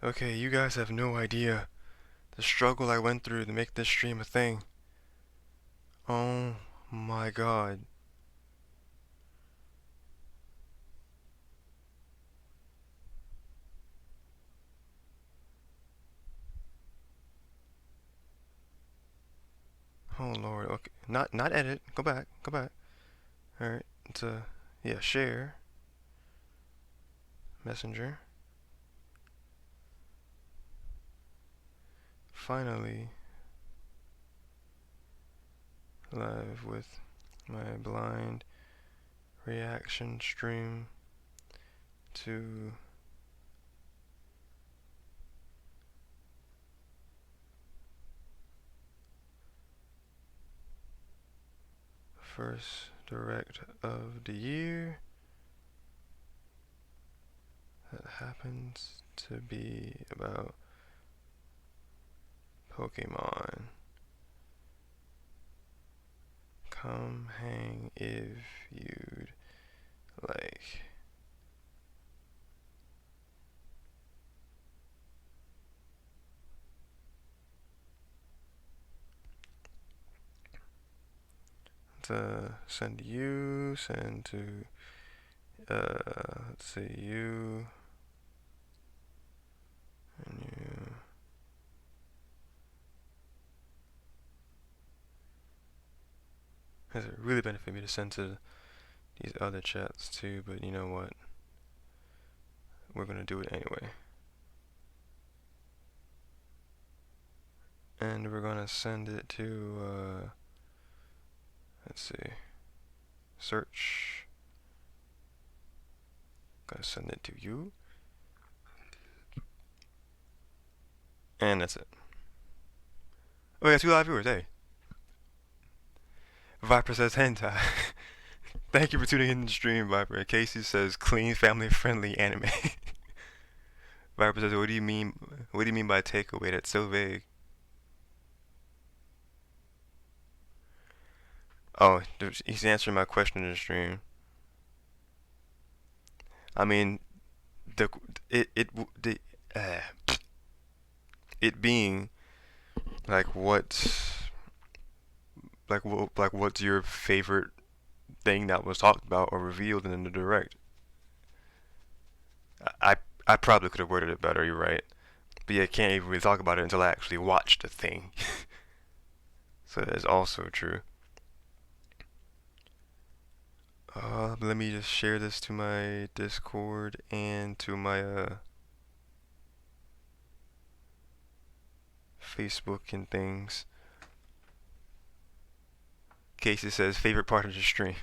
Okay, you guys have no idea the struggle I went through to make this stream a thing. Oh my god. Oh lord. Okay, not edit. Go back. Go back. All right. It's yeah, share messenger. Finally live with my blind reaction stream to first direct of the year that happens to be about Pokemon. Come hang if you'd like. To send you, send to, let's see, you, and you. Has it really benefit me to send to these other chats too, but you know what? We're gonna do it anyway. And we're gonna send it to, let's see, search. Gonna send it to you. And that's it. Oh, we got 2 live viewers, hey. Viper says hentai. Thank you for tuning in to the stream, Viper. Casey says clean, family-friendly anime. Viper says, what do you mean by takeaway? That's so vague. Oh, he's answering my question in the stream. I mean, the it it the uh, it being like what's your favorite thing that was talked about or revealed in the direct? I I probably could have worded it better. You're right, but yeah, I can't even really talk about it until I actually watch the thing. So that is also true. Let me just share this to my Discord and to my Facebook and things. Casey says favorite part of the stream.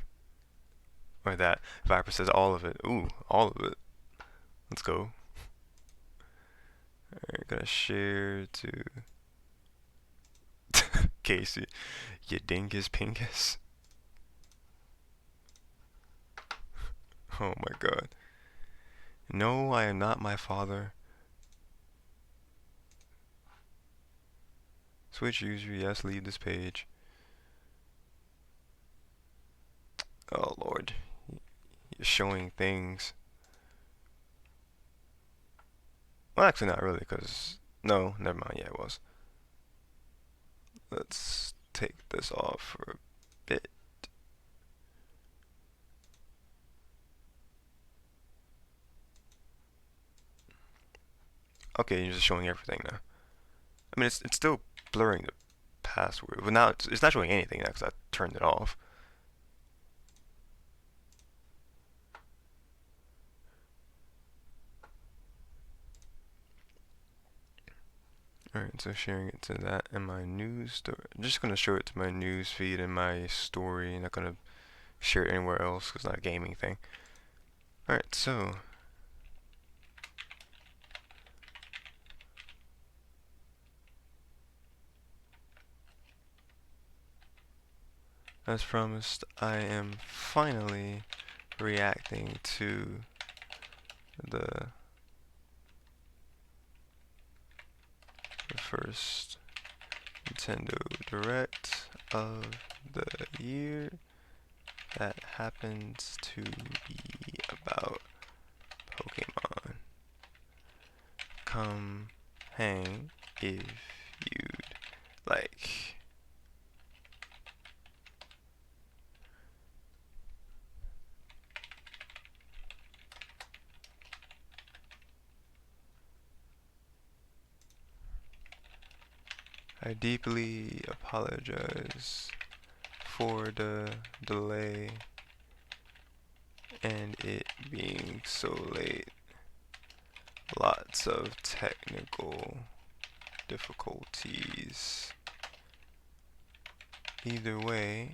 Or that. Viper says all of it. Ooh, all of it. Let's go. Alright, gotta share to Casey. You dingus pingus. Oh my god. No, I am not my father. Switch user, yes, leave this page. Oh lord. You're showing things. Well, actually not really, because... No, never mind, yeah, it was. Let's take this off for a bit. Okay, you're just showing everything now. I mean, it's still blurring the password. But now it's not showing anything now because I turned it off. Alright, so sharing it to that and my news story. I'm just going to show it to my news feed and my story. I'm not going to share it anywhere else because it's not a gaming thing. Alright, so... As promised, I am finally reacting to the first Nintendo Direct of the year that happens to be about Pokemon. Come hang if you'd like. I deeply apologize for the delay and it being so late. Lots of technical difficulties. Either way,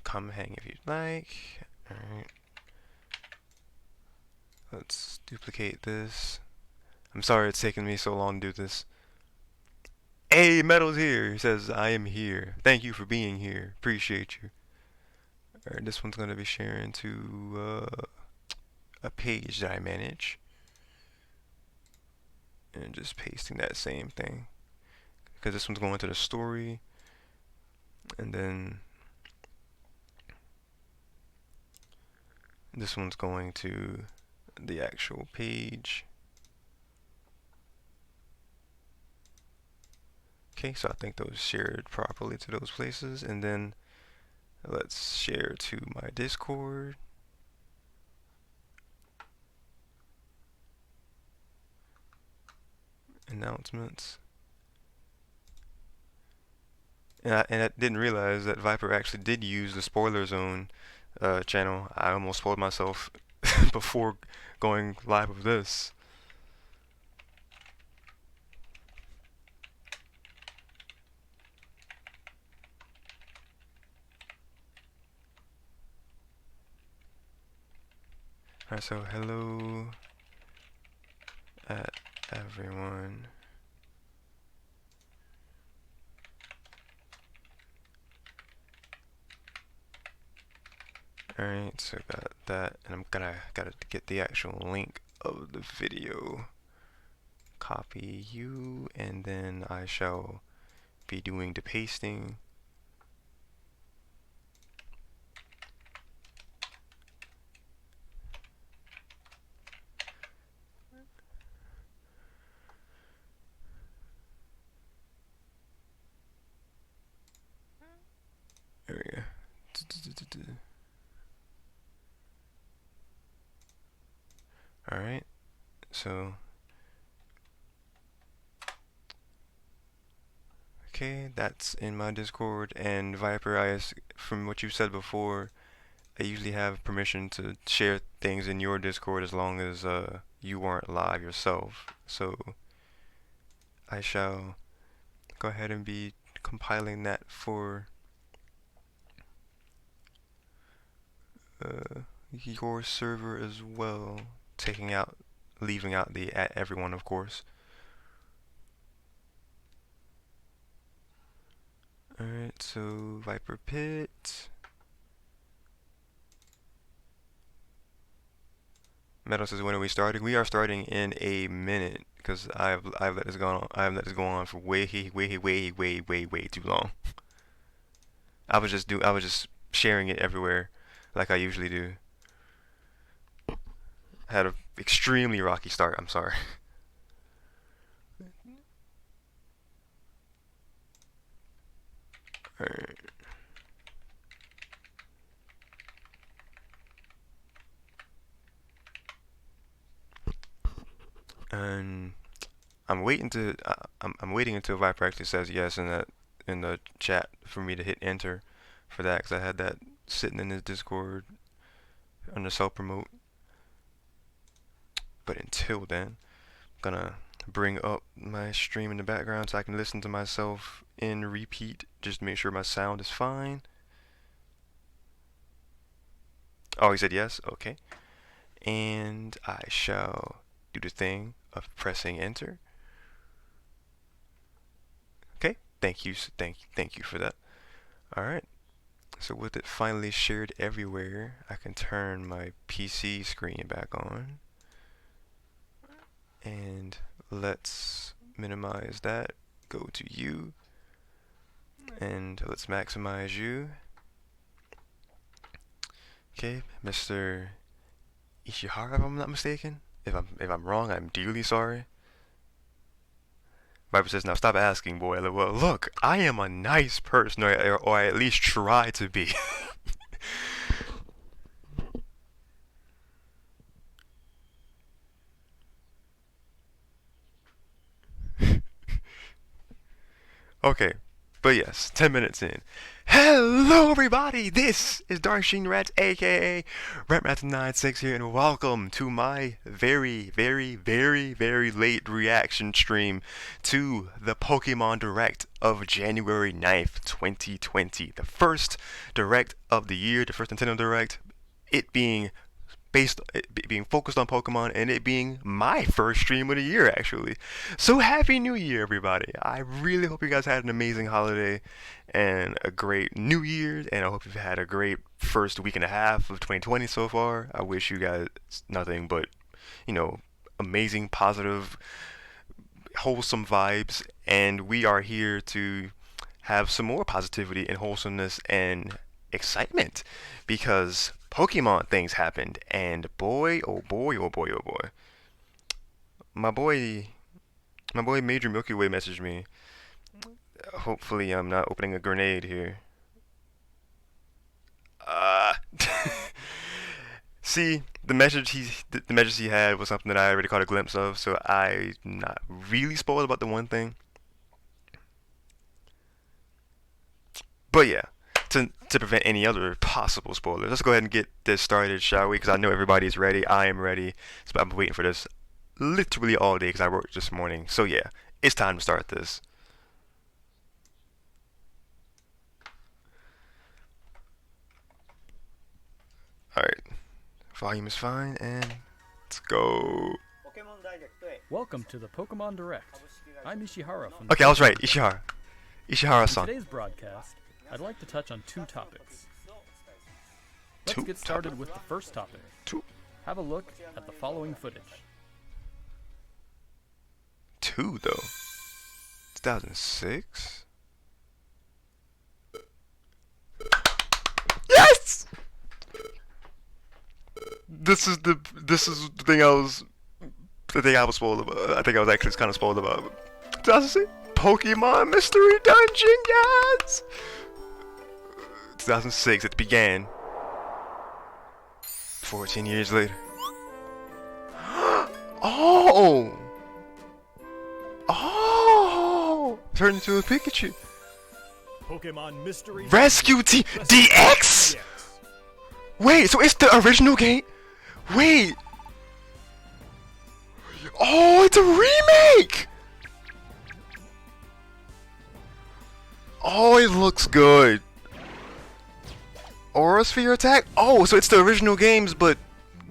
come hang if you'd like. Alright, let's duplicate this. I'm sorry it's taken me so long to do this. Hey, Metal's here. He says, I am here. Thank you for being here. Appreciate you. Alright, this one's going to be sharing to a page that I manage. And just pasting that same thing. Because this one's going to the story. And then this one's going to the actual page. Okay, so I think those shared properly to those places. And then let's share to my Discord. Announcements. And I didn't realize that Viper actually did use the spoiler zone channel. I almost spoiled myself before going live with this. Alright, so hello at everyone. Alright, so got that, and I'm gotta get the actual link of the video. Copy you, and then I shall be doing the pasting. There we go. Alright, so okay, that's in my Discord. And Viper, from what you said before, I usually have permission to share things in your Discord as long as you aren't live yourself. So I shall go ahead and be compiling that for your server as well, leaving out the at everyone, of course. Alright, so Viper Pit. Metal says, when are we starting? We are starting in a minute because I've let this go on. I've let this go on for way too long. I was just sharing it everywhere, like I usually do. Had an extremely rocky start. I'm sorry. Alright. And I'm waiting until Viper actually says yes in the chat for me to hit enter for that, because I had that sitting in his Discord under self promote. But until then, I'm gonna bring up my stream in the background so I can listen to myself in repeat, just to make sure my sound is fine. Oh, he said yes. Okay, and I shall do the thing of pressing enter. Okay, thank you for that. Alright, so with it finally shared everywhere, I can turn my PC screen back on. And let's minimize that, go to you, and let's maximize you. Okay, Mr. Ishihara, if I'm not mistaken. If I'm wrong, I'm dearly sorry. Viper says, now stop asking, boy. Well, look, I am a nice person, or I at least try to be. Okay, but yes, 10 minutes in. Hello, everybody! This is Darksheen Rhett, aka RhettMaster96 here, and welcome to my very, very, very, very late reaction stream to the Pokemon Direct of January 9th, 2020. The first Direct of the year, the first Nintendo Direct, it being being focused on Pokemon and it being my first stream of the year actually. So happy new year everybody. I really hope you guys had an amazing holiday and a great new year, and I hope you've had a great first week and a half of 2020 so far. I wish you guys nothing but, amazing, positive, wholesome vibes, and we are here to have some more positivity and wholesomeness and excitement because Pokemon things happened, and boy, oh boy, oh boy, oh boy, my boy, Major Milky Way messaged me. Hopefully, I'm not opening a grenade here. See, the message he had was something that I already caught a glimpse of, so I'm not really spoiled about the one thing. But yeah, to prevent any other possible spoilers, let's go ahead and get this started, shall we? Because I know everybody's ready. I am ready. So I've been waiting for this literally all day because I worked this morning. So yeah, it's time to start this. Alright, volume is fine, and let's go. Welcome to the Pokemon Direct. I'm Ishihara from Okay, I was right, Ishihara-san. In today's broadcast, I'd like to touch on two topics. Let's get started with the first topic. Have a look at the following footage. 2 though. 2006? Yes! This is the thing I was spoiled about. I think I was actually kind of spoiled about. 2006? Pokemon Mystery Dungeon, yes! 2006, it began. 14 years later. Oh! Oh! Turned into a Pikachu. Pokemon Mystery Rescue Team DX? Wait, so it's the original game? Wait! Oh, it's a remake! Oh, it looks good. Aura Sphere attack? Oh, so it's the original games, but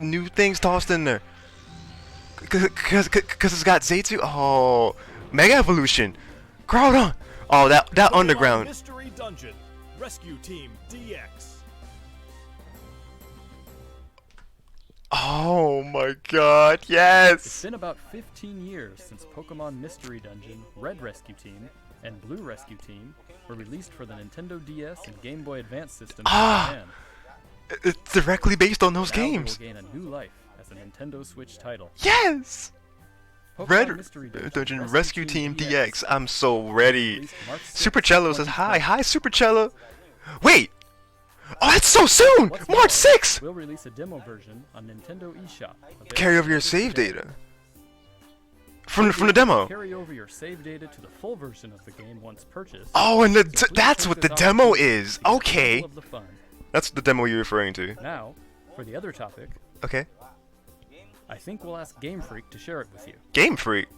new things tossed in there. Cause it's got Zaytu. Oh, Mega Evolution. Groudon. Oh, that underground. Mystery Dungeon. Rescue Team DX. Oh my God, yes. It's been about 15 years since Pokemon Mystery Dungeon, Red Rescue Team, and Blue Rescue Team were released for the Nintendo DS and Game Boy Advance systems in Japan. It's directly based on those now games. They will gain a new life as a Nintendo Switch title. Yes! Pokemon Red Mystery Dungeon Rescue Team DX. I'm so ready. Super Cello says hi. Hi, Super Cello. Wait! Oh, that's so soon! March 6th! We'll release a demo version on Nintendo eShop. Carry over your save data. From the demo. Carry over your save data to the full version of the game once purchased. Oh, and that's what the demo is. Okay. Of the fun. That's the demo you're referring to. Now, for the other topic. Okay. I think we'll ask Game Freak to share it with you. Game Freak?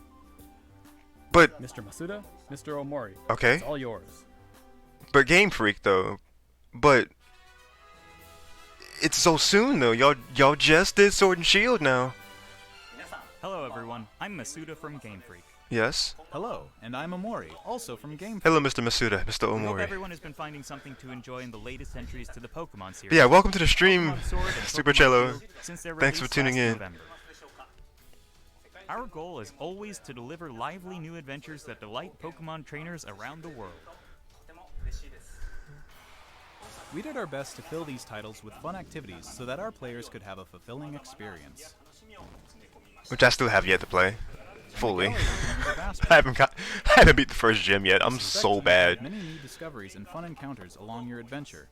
But... Mr. Masuda, Mr. Omori. Okay. It's all yours. But Game Freak, though. But... It's so soon, though. Y'all just did Sword and Shield now. Hello everyone, I'm Masuda from Game Freak. Yes? Hello, and I'm Omori, also from Game Freak. Hello, Mr. Masuda, Mr. I hope Omori. everyone has been finding something to enjoy in the latest entries to the Pokemon series. But yeah, welcome to the stream, Pokemon Sword and Super Pokemon Cello. Shield, since their Thanks for release tuning last in. November. Our goal is always to deliver lively new adventures that delight Pokemon trainers around the world. We did our best to fill these titles with fun activities so that our players could have a fulfilling experience. which I still have yet to play fully. gallery contains a vast I haven't beat the first gym yet. I'm We suspect so you will bad. find many new discoveries and fun encounters along your adventure.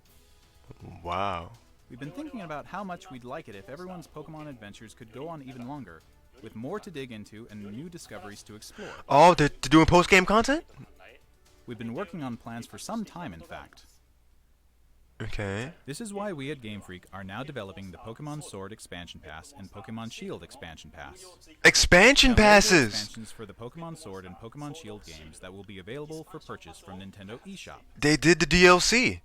Wow. We've been thinking about how much we'd like it if everyone's Pokemon adventures could go on even longer, with more to dig into and new discoveries to explore. Oh, they're doing post-game content? We've been working on plans for some time, in fact. Okay. This is why we at Game Freak are now developing the Pokemon Sword Expansion Pass and Pokemon Shield Expansion Pass. Expansion Now, there are passes! expansions for the Pokemon Sword and Pokemon Shield games that will be available for purchase from Nintendo eShop. They did the DLC.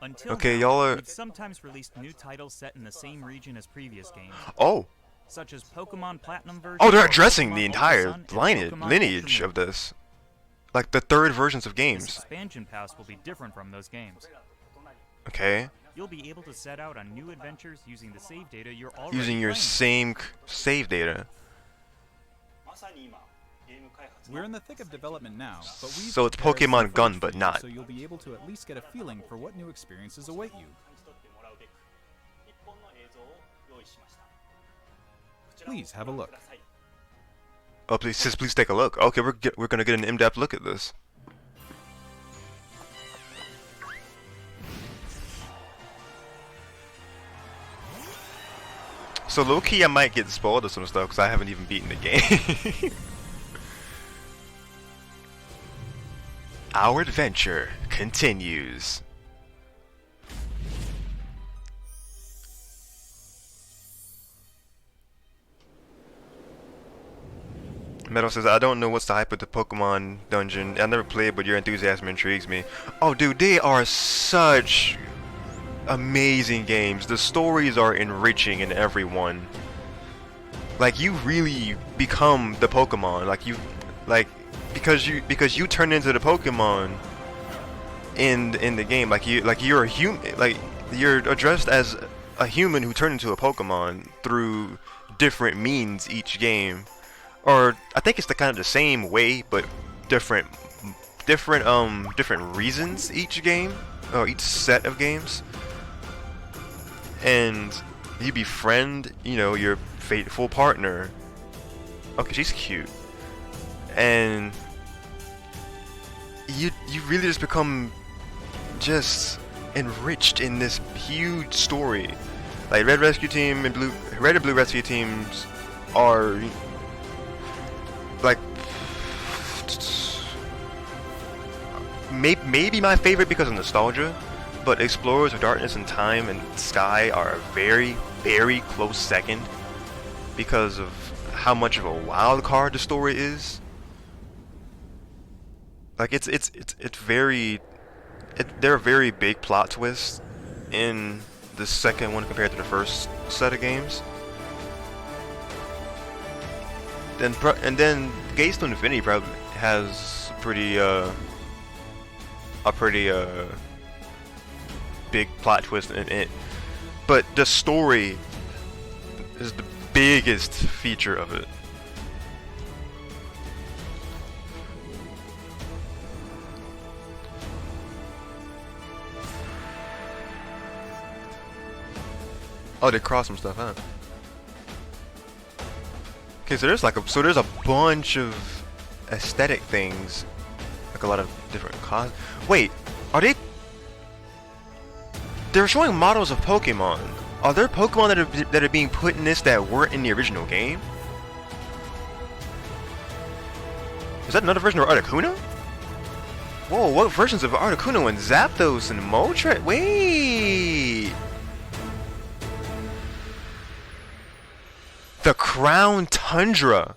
Until Okay, now, y'all are- we've sometimes released new titles set in the same region as previous games, Oh. such as Pokemon Platinum version. Oh, they're or addressing Pokemon the Ultra entire Sun and Pokemon lineage Ultra of Moon. this. Like the third versions of This games. expansion pass will be different from those games. Okay. You'll be able to set out on new adventures using the save data you're already Using your playing. same save data. We're in the thick of development now, but we've So it's prepared some Pokemon footage Gun, for but you, not. So you'll be able to at least get a feeling for what new experiences await you. Please have a look. Oh, please take a look. Okay, we're gonna get an in-depth look at this. So low key, I might get spoiled of some stuff because I haven't even beaten the game. Our adventure continues. Metal says, I don't know what's the hype with the Pokemon dungeon. I never played, but your enthusiasm intrigues me. Oh, dude, they are such amazing games. The stories are enriching in every one. Like, you really become the Pokemon. Because you turn into the Pokemon in the game. You're a human. Like, you're addressed as a human who turned into a Pokemon through different means each game. Or I think it's the kind of the same way, but different reasons each game, or each set of games. And you befriend, your fateful partner. Okay, she's cute. And you really just become just enriched in this huge story. Like Red and Blue Rescue teams are like maybe my favorite because of nostalgia, but Explorers of Darkness and Time and Sky are a very, very close second because of how much of a wild card the story is. Like there are very big plot twists in the second one compared to the first set of games. And then Gates to Infinity probably has a pretty big plot twist in it, but the story is the biggest feature of it. Oh, they crossed some stuff, huh? Okay, so there's a bunch of aesthetic things, like a lot of different Wait, are they? They're showing models of Pokemon. Are there Pokemon that are being put in this that weren't in the original game? Is that another version of Articuno? Whoa, what versions of Articuno and Zapdos and Moltres? Wait. The Crown Tundra.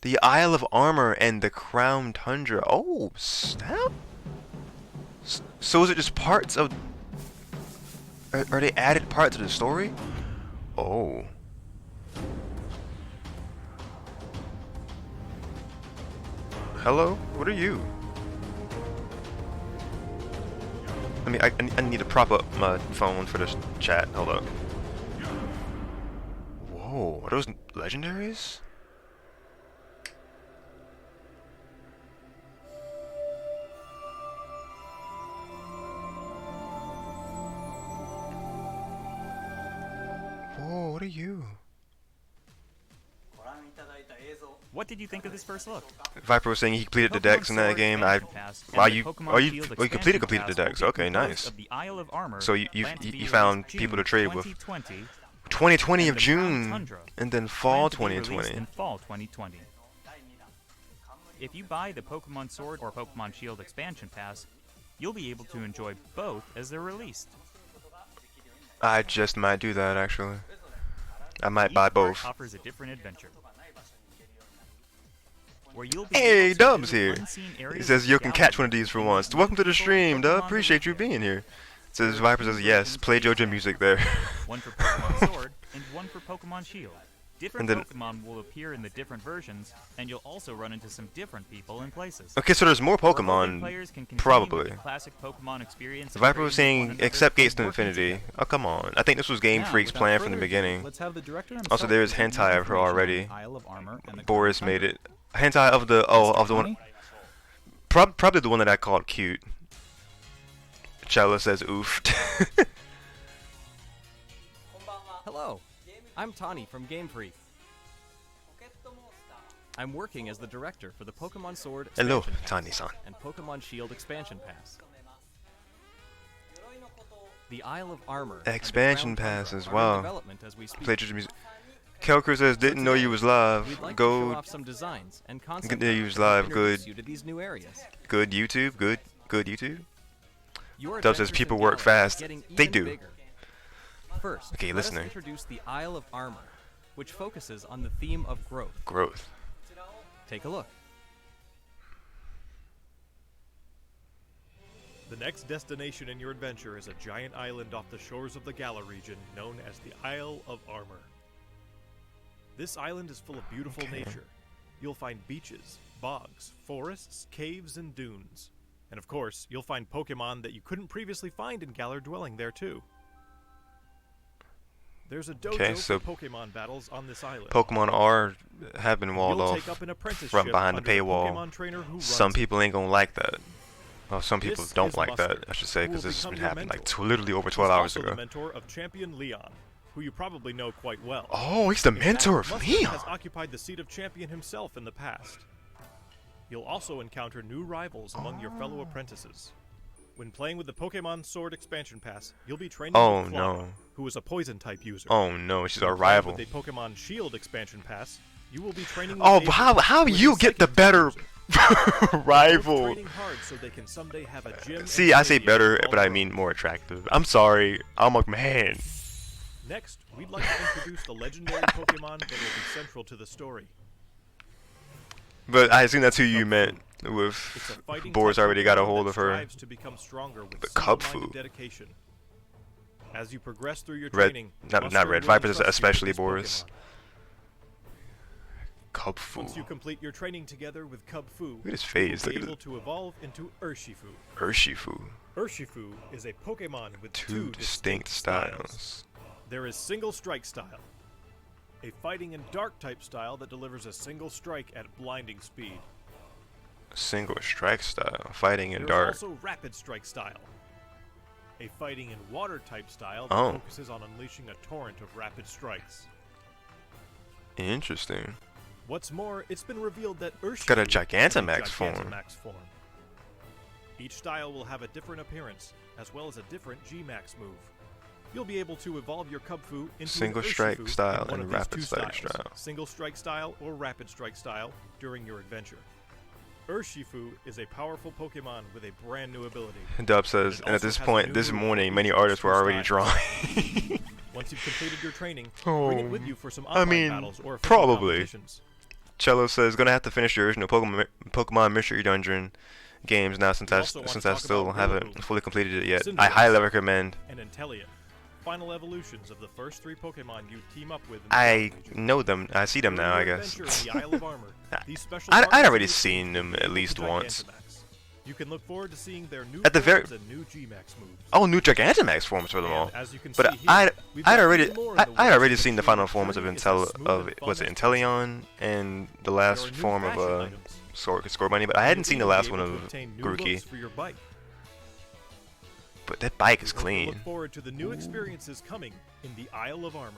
The Isle of Armor and the Crown Tundra. Oh, snap. So is it just parts of... Are they added parts of the story? Oh. Hello? What are you? I need to prop up my phone for this chat. Hold up. Whoa, are those legendaries? what are you? What did you think of this first look? Viper was saying he completed the Pokemon decks in that Sword game. Expansion Pass and Wow, the you Pokemon are you Shield oh, you completed Expansion the Pass will decks. be Okay, composed nice. of the Isle of Armor, So you planned to be you found released people to June trade with. 2020, 2020 of and the Crown June, Tundra, and then fall planned to be released 2020. in fall 2020. If you buy the Pokemon Sword or Pokemon Shield Expansion Pass, you'll be able to enjoy both as they're released. I just might do that actually. I might Each buy part both. offers a different adventure, where you'll be Hey, able to Dub's visit here. unseen He areas says of you the can catch one of galaxy these for and once. meet Welcome to the people stream, Dub. Pokemon Appreciate you live here. being here. Says There are Viper 2 says yes. versions Play for each JoJo music there. one for Pokemon Sword and one for Pokemon Shield. Different And then- Pokemon will appear in the different versions, and you'll also run into some different people and places. Okay, so there's more Remote Pokemon. players can continue Probably. with the classic Pokemon experience. and Viper trade was with one saying another accept Gates and to working Infinity. together. Oh come on! I think this was Game Now, Freak's without plan from the further ado, beginning. let's have the director Also, himself there's present hentai more of her information on already. the Isle of Armor and the Boris Crown made Tundra. it. Hentai of the of the one. Tony? Probably the one that I called cute. Chella says oof. Hello, I'm Tani from Game Freak. I'm working as the director for the Pokemon Sword Hello, Expansion Pass Tani-san. and Pokemon Shield Expansion Pass. The Isle of Armor and the Expansion Crown Pass Tundra as are in well. development as we speak. Play JoJo music. Kelker says didn't know you was live. We'd like to show Go off some designs and concepts Good day, you was to live, introduce good. you to these new areas. good YouTube. Good YouTube. Your Dub says adventures people in work Galaxy are fast. getting They even do. bigger. First, Okay, let listening. us introduce the Isle of Armor, which focuses on the theme of growth. Growth. Take a look. The next destination in your adventure is a giant island off the shores of the Galar region known as the Isle of Armor. This island is full of beautiful Okay. nature. You'll find beaches, bogs, forests, caves, and dunes. And of course, you'll find Pokemon that you couldn't previously find in Galar dwelling there too. There's a dojo Okay, so for Pokemon battles on this island. Pokemon have been walled You'll off take up an apprenticeship from behind the under a paywall. Pokemon trainer who Some runs it. people ain't gonna like that. Well, some people This don't is like Buster, that, I should say, who will because this has become been your happening like mentor. literally over He's 12 hours also ago. the mentor of Champion Leon, who you probably know quite well. Oh, he's the In fact, mentor of Mustard Leon. has occupied the seat of champion himself in the past. You'll also encounter new rivals among your fellow apprentices. When playing with the Pokemon Sword Expansion Pass, you'll be training Oh, with Clara, no. who is a poison-type user. Oh no, she's our When playing rival. With the Pokemon Shield Expansion Pass, you will be training with Oh, Avery, but how who is you a get the psychic better user. Both rival? training hard so they can someday have a gym See, and I say stadium better, all but I their mean own. more attractive. I'm sorry, I'm a man. Next, we'd like to introduce the legendary Pokemon that will be central to the story. But I assume that's who you meant It's a with fighting Boris type already got a Pokemon hold that of her. strives to become stronger with The single-minded Cubfu. dedication. As you progress through your Red, training, not Mustard Red. will Viper says entrust you with especially this Boris. Pokemon. Once you Cubfu. complete your training together with Cubfu, Look at his you face, will be look at able to evolve into Urshifu. Urshifu. Urshifu is a Pokemon with Two distinct styles. There is Single Strike style, a fighting and dark type style that delivers a single strike at blinding speed. Single strike style, fighting in There dark. is also Rapid Strike style, a fighting and water type style that Oh. focuses on unleashing a torrent of rapid strikes. Interesting. What's more, it's been revealed that Urshifu got a has Gigantamax form. Gigantamax form. Each style will have a different appearance, as well as a different G-Max move. You'll be able to evolve your Cubfu into Single an strike Urshifu style in one and of these rapid two strike styles, style. Single strike style or rapid strike style during your adventure. Urshifu is a powerful Pokemon with a brand new ability. Dub says, It and at also this has a point, new this move morning, for many each artists two were already styles. drawing. Once you've completed your training, Oh, bring it with you for some I online mean, battles or official probably. competitions. Cello says, gonna have to finish the original Pokemon Mystery Dungeon games now since We I also want to since I talk still about haven't Rillaboom, fully completed it yet. I Cinderace, highly recommend. And Inteleon, final evolutions of the first three Pokemon you team up with in the I Galar region. know them. I see them During now, I your guess. adventure in the Isle of Armor, these special I'd partners already in your seen team them will be at able least to once. Gigantamax. You can look forward to seeing their new At the very- forms and new G-Max moves. Oh, new Gigantamax forms for them And all. as you can But see here, I'd we've got already even more in the I'd works already to seen the make sure final the forms of journey is as Intel smooth of and was it fun as possible. Inteleon and the There last are new form of fashion items. Sword Bunny, but I hadn't You'll seen the even last be one able to of obtain new Grookey. looks for your bike. But that bike is We hope you clean. Look forward to the new experiences coming in the Isle of Armor.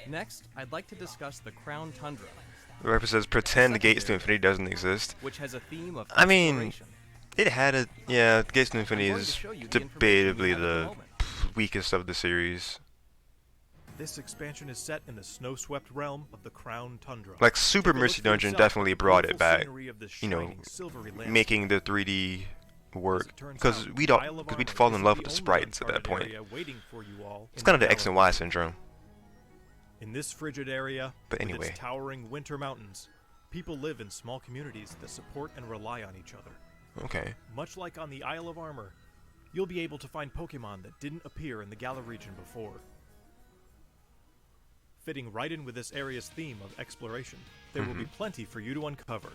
Next, I'd like to discuss the Crown Tundra, The rapper says, pretend Gates to Infinity doesn't exist. which has a theme of I mean, exploration. it had a, yeah, Gates to Infinity I'm going to is show you the information we debatably have at the the moment. weakest of the series. This expansion is set in the snow-swept realm of the Crown Tundra. Like, Super Take a look Mercy for Dungeon yourself definitely at the brought it beautiful back, scenery of this you know, shining silvery landscape. making the 3D As work, it turns because out, we'd Isle of Armor fall in isn't love the with the only sprites at that uncharted point. area waiting for you all It's in kind of the the X and Y galaxy. syndrome. In this frigid area, But with anyway. its towering winter mountains, people live in small communities that support and rely on each other. Okay. Much like on the Isle of Armor, you'll be able to find Pokemon that didn't appear in the Galar region before. Fitting right in with this area's theme of exploration, there will be plenty for you to uncover.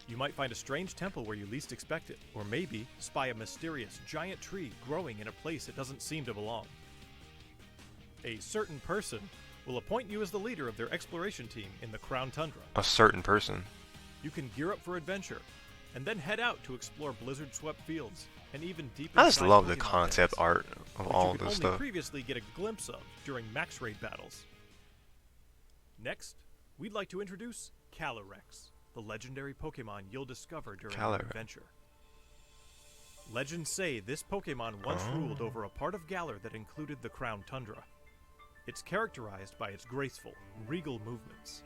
You might find a strange temple where you least expect it, or maybe spy a mysterious giant tree growing in a place it doesn't seem to belong. A certain person will appoint you as the leader of their exploration team in the Crown Tundra. A certain person. You can gear up for adventure, and then head out to explore blizzard-swept fields, and even deep I just inside love the Pokemon concept dens, art of which all you could this only stuff. previously get a glimpse of during max raid battles. Next, we'd like to introduce Calyrex, the legendary Pokemon you'll discover during your Calyrex. adventure. Legends say this Pokemon once ruled over a part of Galar that included the Crown Tundra. It's characterized by its graceful, regal movements.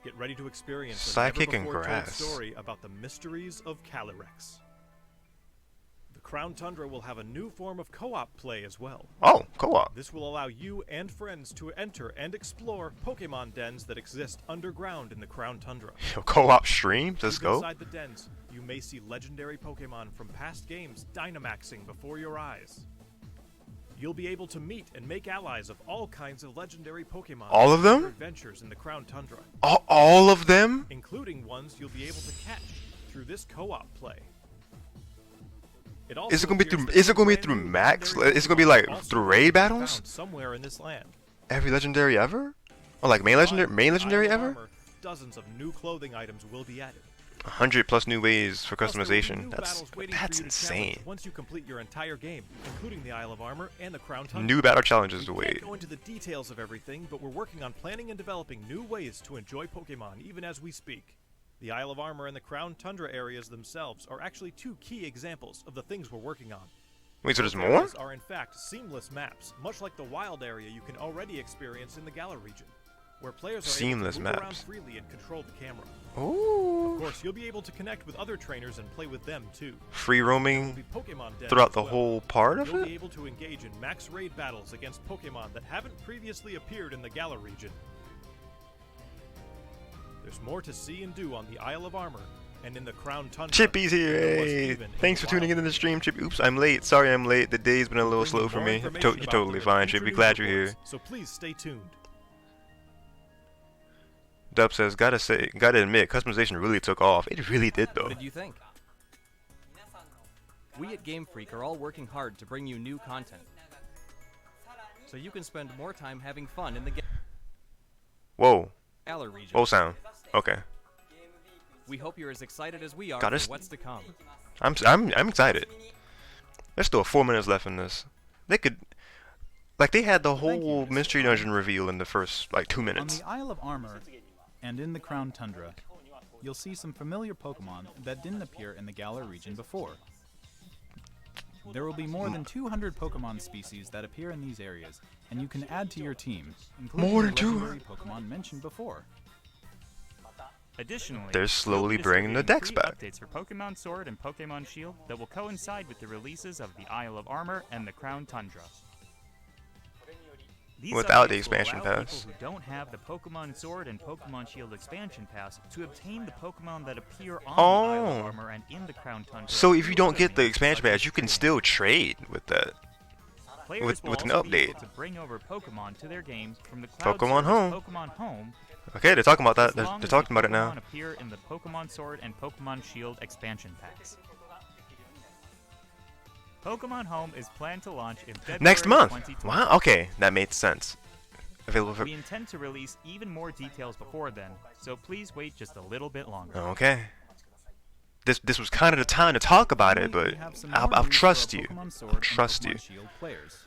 Get ready to experience Psychic a and never-before-told grass. story about the mysteries of Calyrex. The Crown Tundra will have a new form of co-op play as well. Oh, co-op. This will allow you and friends to enter and explore Pokemon dens that exist underground in the Crown Tundra. Co-op stream? Let's Deep go. inside the dens, you may see legendary Pokemon from past games Dynamaxing before your eyes. You'll be able to meet and make allies of all kinds of legendary Pokemon. All of in them? your adventures in the Crown Tundra, All of them? including ones you'll be able to catch through this co-op play. It also Is it gonna be appears through? that Is it gonna be brand through new max? legendary Is it gonna be Pokemon like also through may raid be battles? found somewhere in this land. Every legendary ever? Or like main legendary Isle of ever? Armor, dozens of new clothing items will be added. 100 plus new ways for Plus, there will be customization. new That's battles waiting for you to insane. challenge once you complete your entire game, including the Isle of Armor and the Crown Tundra. New battle challenges to We wait. can't go into the details of everything, but we're working on planning and developing new ways to enjoy Pokemon even as we speak. The Isle of Armor and the Crown Tundra areas themselves are actually two key examples of the things we're working on. Wait, so there's Those more? areas are in fact seamless maps, much like the wild area you can already experience in the Galar region, where players are Seamless able to move around maps. freely and control the camera. Of Ooh. course, you'll be able to connect with other trainers and play with them too. Free There will roaming be Pokemon dens throughout as the well. whole part of You'll be it? able to engage in max raid battles against Pokemon that haven't previously appeared in the Galar region. There's more to see and do on the Isle of Armor and in the Crown Tundra. Chippy's here. than there was Hey, even in thanks the for tuning wild. into the stream, Chippy. Oops, I'm late. Sorry I'm late. The day's been a little Bringing slow for more me. information You're about totally them in fine, future Chippy. news Glad you're reports, here. So please stay tuned. Dub says, gotta admit, customization really took off. It really did, though. What did you think? We at Game Freak are all working hard to bring you new content, so you can spend more time having fun in the Whoa. Galar region. Whoa sound. Okay. We hope you're as excited as we are God, for this- what's to come. I'm excited. There's still 4 minutes left in this. They could, like, they had the whole mystery dungeon reveal in the first like 2 On minutes. the Isle of Armor and in the Crown Tundra, you'll see some familiar Pokemon that didn't appear in the Galar region before. There will be more than 200 Pokemon species that appear in these areas, and you can add to your team, including More the than 200? legendary Pokemon mentioned before. Additionally, They're we'll slowly be bringing the distributing decks free back. updates for Pokemon Sword and Pokemon Shield that will coincide with the releases of the Isle of Armor and the Crown Tundra. These Without the updates will expansion allow pass. people who don't have the Pokemon Sword and Pokemon Shield expansion pass to obtain the Pokemon that appear on the Isle of Oh. Armor and in the Crown Tundra. So if you through don't other get the means, expansion such as pass, you can trading. still trade with that. Players will with an also be able update. to bring over Pokemon to their games from the cloud Pokemon service Home. Pokemon Home. Okay, they're talking about that. as They're long as talking the about it now. Pokemon appear in the Pokemon Sword and Pokemon Shield expansion packs. Pokemon Home is planned to launch in February Next month. 2020. Wow. Okay, that made sense. Available for. We intend to release even more details before then, so please wait just a little bit longer. Okay. This was kind of the time to talk about it, Finally, but we have some I'll more news for trust our you. Pokemon Sword I'll and trust Pokemon you. Shield players.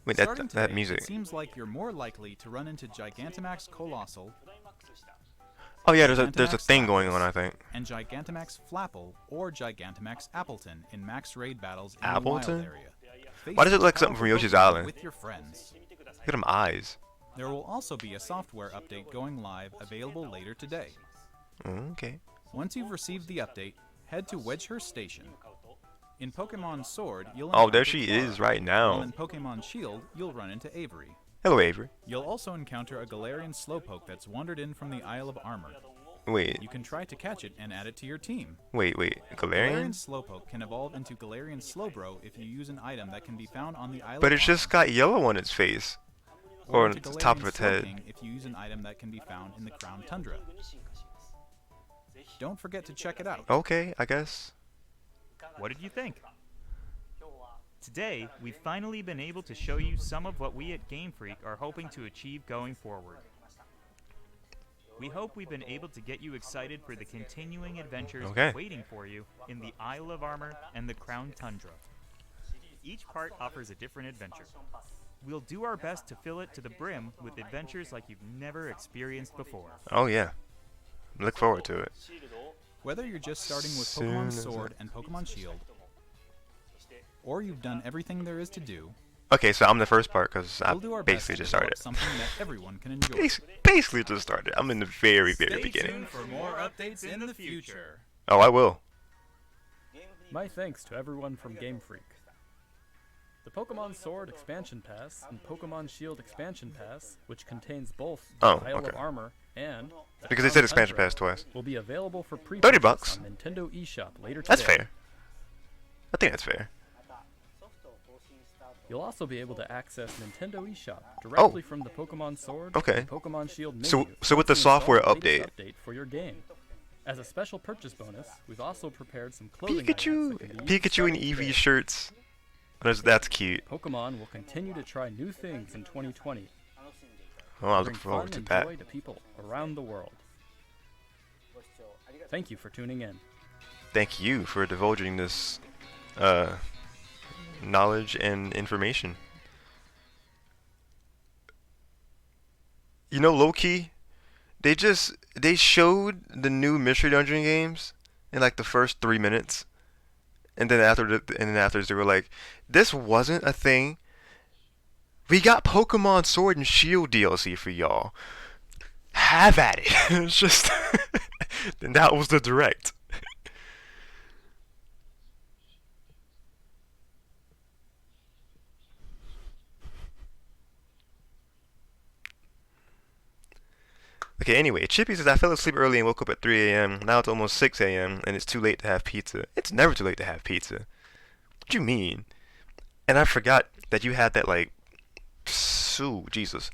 Wait, Starting that today, music. it seems like you're more likely to run into Gigantamax Colossal Oh yeah, there's a Gigantamax thing going on, Lapras, I think. and Gigantamax Flapple or Gigantamax Appleton in max raid battles in the Appleton? wild area. Face Why does it these look like something from powerful Yoshi's Pokemon Island? with your friends. Look at them eyes. There will also be a software update going live available later today. Okay. Once you've received the update, head to Wedgehurst Station. In Pokemon Sword, you'll Oh, there encounter she Clara, is right while now. in Pokemon Shield, you'll run into Avery. Hello, Avery. You'll also encounter a Galarian Slowpoke that's wandered in from the Isle of Armor. Wait, You can try to catch it and add it to your team. wait. Galarian Galarian? Slowpoke can evolve into Galarian Slowbro if you use an item that can be found on the Isle But of it's just got yellow on its face. Armor, Or on into the top of Galarian its head. Slowking if you use an item that can be found in the Crown Tundra. Don't forget to check it out. Okay, I guess. What did you think? Today, we've finally been able to show you some of what we at Game Freak are hoping to achieve going forward. We hope we've been able to get you excited for the continuing adventures Okay. waiting for you in the Isle of Armor and the Crown Tundra. Each part offers a different adventure. We'll do our best to fill it to the brim with adventures like you've never experienced before. Oh yeah. Look forward to it. Whether you're just starting with Soon Pokemon as Sword and Pokemon Shield, or you've done everything there is to do, Okay, so I'm the first part because I we'll do our best basically to just develop started. something that everyone can enjoy. Basically just started. I'm in the very Stay beginning. tuned for more updates in the future. Oh, I will. My thanks to everyone from Game Freak. The Pokemon Sword Expansion Pass and Pokemon Shield Expansion Pass, which contains both the Oh, Isle of okay. Armor and the Because they Crown said expansion Tundra, pass twice. will be available for pre 30 bucks. on Nintendo eShop later today. That's fair. I think that's fair. You'll also be able to access Nintendo eShop directly from the Pokemon Sword Okay. and Pokemon Shield menu. So with the once you install software the latest update. update for your game. As a special purchase bonus, we've also prepared some clothing Pikachu, items that can be used Pikachu and starting Eevee today. shirts. That's cute. Pokemon will continue to try new things in 2020. Oh, I Bring look forward fun to and that. joy to people around the world. Thank you for tuning in. Thank you for divulging this knowledge and information. You know, low-key, they showed the new Mystery Dungeon games in like the first 3 minutes, and then afterwards they were like, "This wasn't a thing. We got Pokemon Sword and Shield DLC for y'all. Have at it." It's just, and that was the direct. Okay, anyway, Chippy says, I fell asleep early and woke up at 3 a.m. Now it's almost 6 a.m. and it's too late to have pizza. It's never too late to have pizza. What do you mean? And I forgot that you had that, like, Jesus.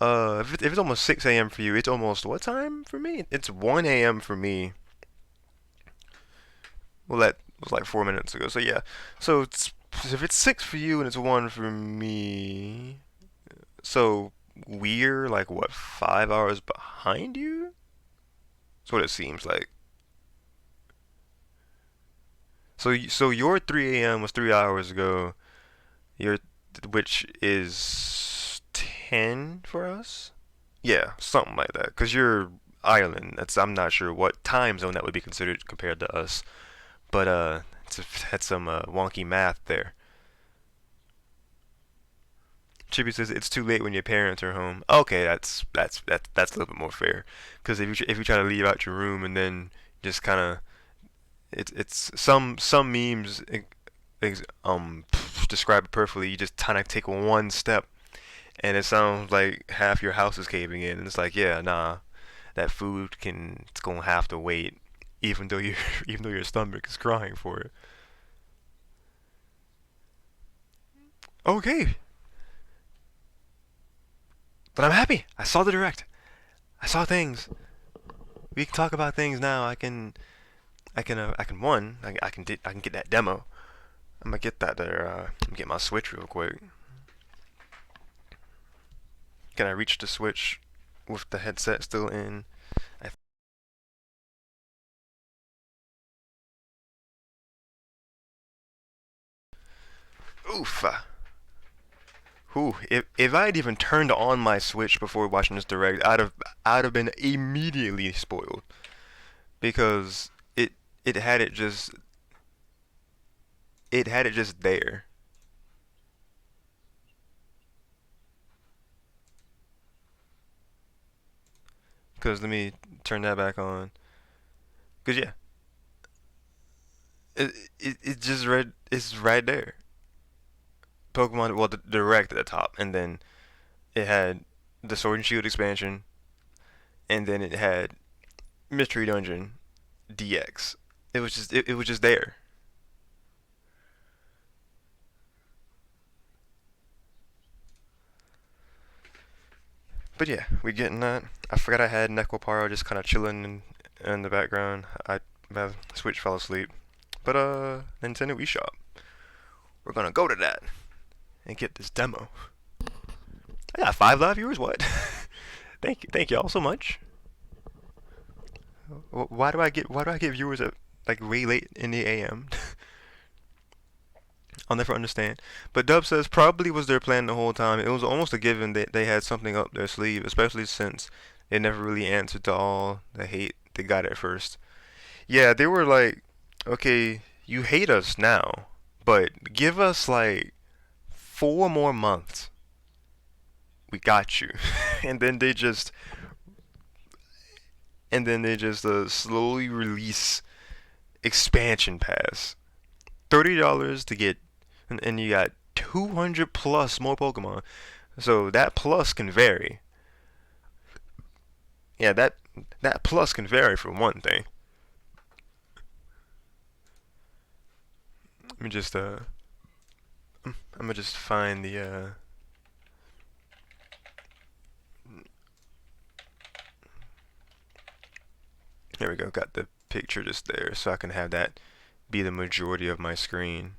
If it's almost 6 a.m. for you, it's almost what time for me? It's 1 a.m. for me. Well, that was like 4 minutes ago, so yeah. So if it's 6 for you and it's 1 for me, so we're like what, 5 hours behind you? That's what it seems like. So your 3 a.m. was 3 hours ago. Which is 10 for us? Yeah, something like that. Cause you're Ireland. I'm not sure what time zone that would be considered compared to us. But had some wonky math there. Chippy says it's too late when your parents are home. Okay, that's a little bit more fair. Because if you try to leave out your room and then just kind of, it's some memes describe it perfectly. You just kind of take one step, and it sounds like half your house is caving in. And it's like, yeah, nah, that it's gonna have to wait, even though your stomach is crying for it. Okay. But I'm happy. I saw the direct. I saw things. We can talk about things now. I can get that demo. I'm gonna get that there. I'm gonna get my Switch real quick. Can I reach the Switch with the headset still in? Oof. Whew, if I had even turned on my Switch before watching this direct, I'd have been immediately spoiled because it had it just there. Cause let me turn that back on. Cause yeah, it just read it's right there. Pokemon, well, the direct at the top, and then it had the Sword and Shield expansion, and then it had Mystery Dungeon DX. It was just there. But yeah, we getting that. I forgot I had Necroparo just kind of chilling in the background. My Switch fell asleep. But Nintendo eShop. We're gonna go to that and get this demo. I got 5 live viewers. What? Thank you all so much. Why do I get viewers at like way late in the AM? I'll never understand. But Dub says probably was their plan the whole time. It was almost a given that they had something up their sleeve, especially since they never really answered to all the hate they got at first. Yeah, they were like, okay, you hate us now, but give us like 4 more months. We got you. and then they just slowly release expansion pass. $30 to get, and you got 200 plus more Pokemon. So that plus can vary. Yeah, that plus can vary for one thing. Let me just I'm gonna just find the There we go. Got the picture just there, so I can have that be the majority of my screen.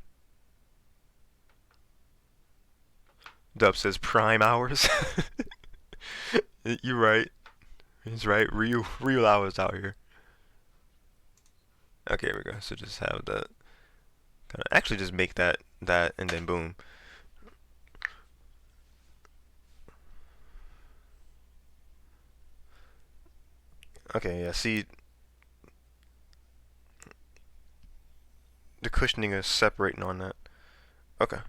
Dub says prime hours. You're right. He's right. Real hours out here. Okay, here we go. So just have that. Actually, just make that, and then boom. Okay, yeah. See, the cushioning is separating on that. Okay.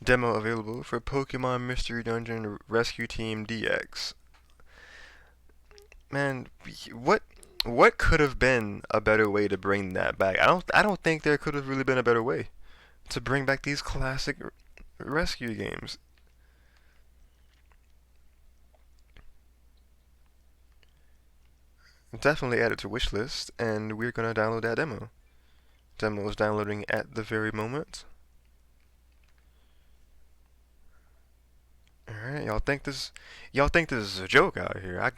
Demo available for Pokemon Mystery Dungeon Rescue Team DX. Man, what could have been a better way to bring that back? I don't think there could have really been a better way to bring back these classic rescue games. Definitely add it to wish list, and we're gonna download that demo. Demo is downloading at the very moment. All right, y'all think this is a joke out here.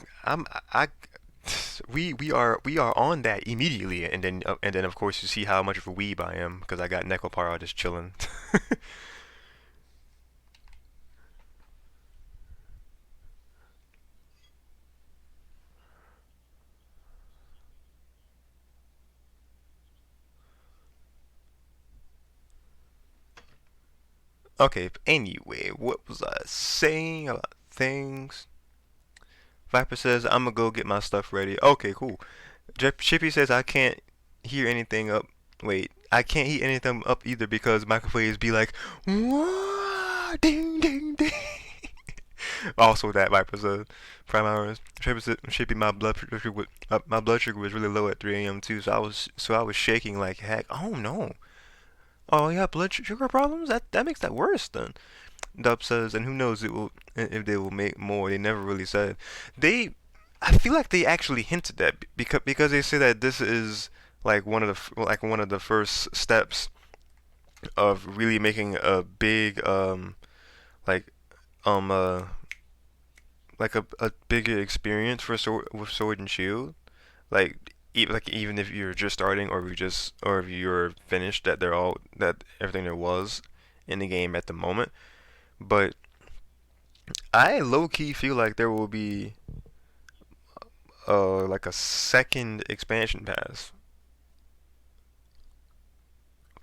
We are on that immediately, and then of course you see how much of a weeb I am because I got Necropara just chilling. Okay, anyway, what was I saying about things? Viper says I'm gonna go get my stuff ready. Okay, cool. Chippy says I can't hear anything up. Wait, I can't hear anything up either because microphones be like, "Whoa, ding ding ding." Also, that Viper says prime hours. Chippy, my blood sugar was really low at 3 a.m. too, so I was shaking like heck. Oh no. Oh yeah, blood sugar problems. That makes that worse then. Dub says, and who knows if they will make more. They never really said. I feel like they actually hinted that because they say that this is like one of the first steps of really making a big like um uh a bigger experience for with Sword and Shield. Like even if you're just starting or if you're finished, that everything there was in the game at the moment. But I low key feel like there will be like a second expansion pass.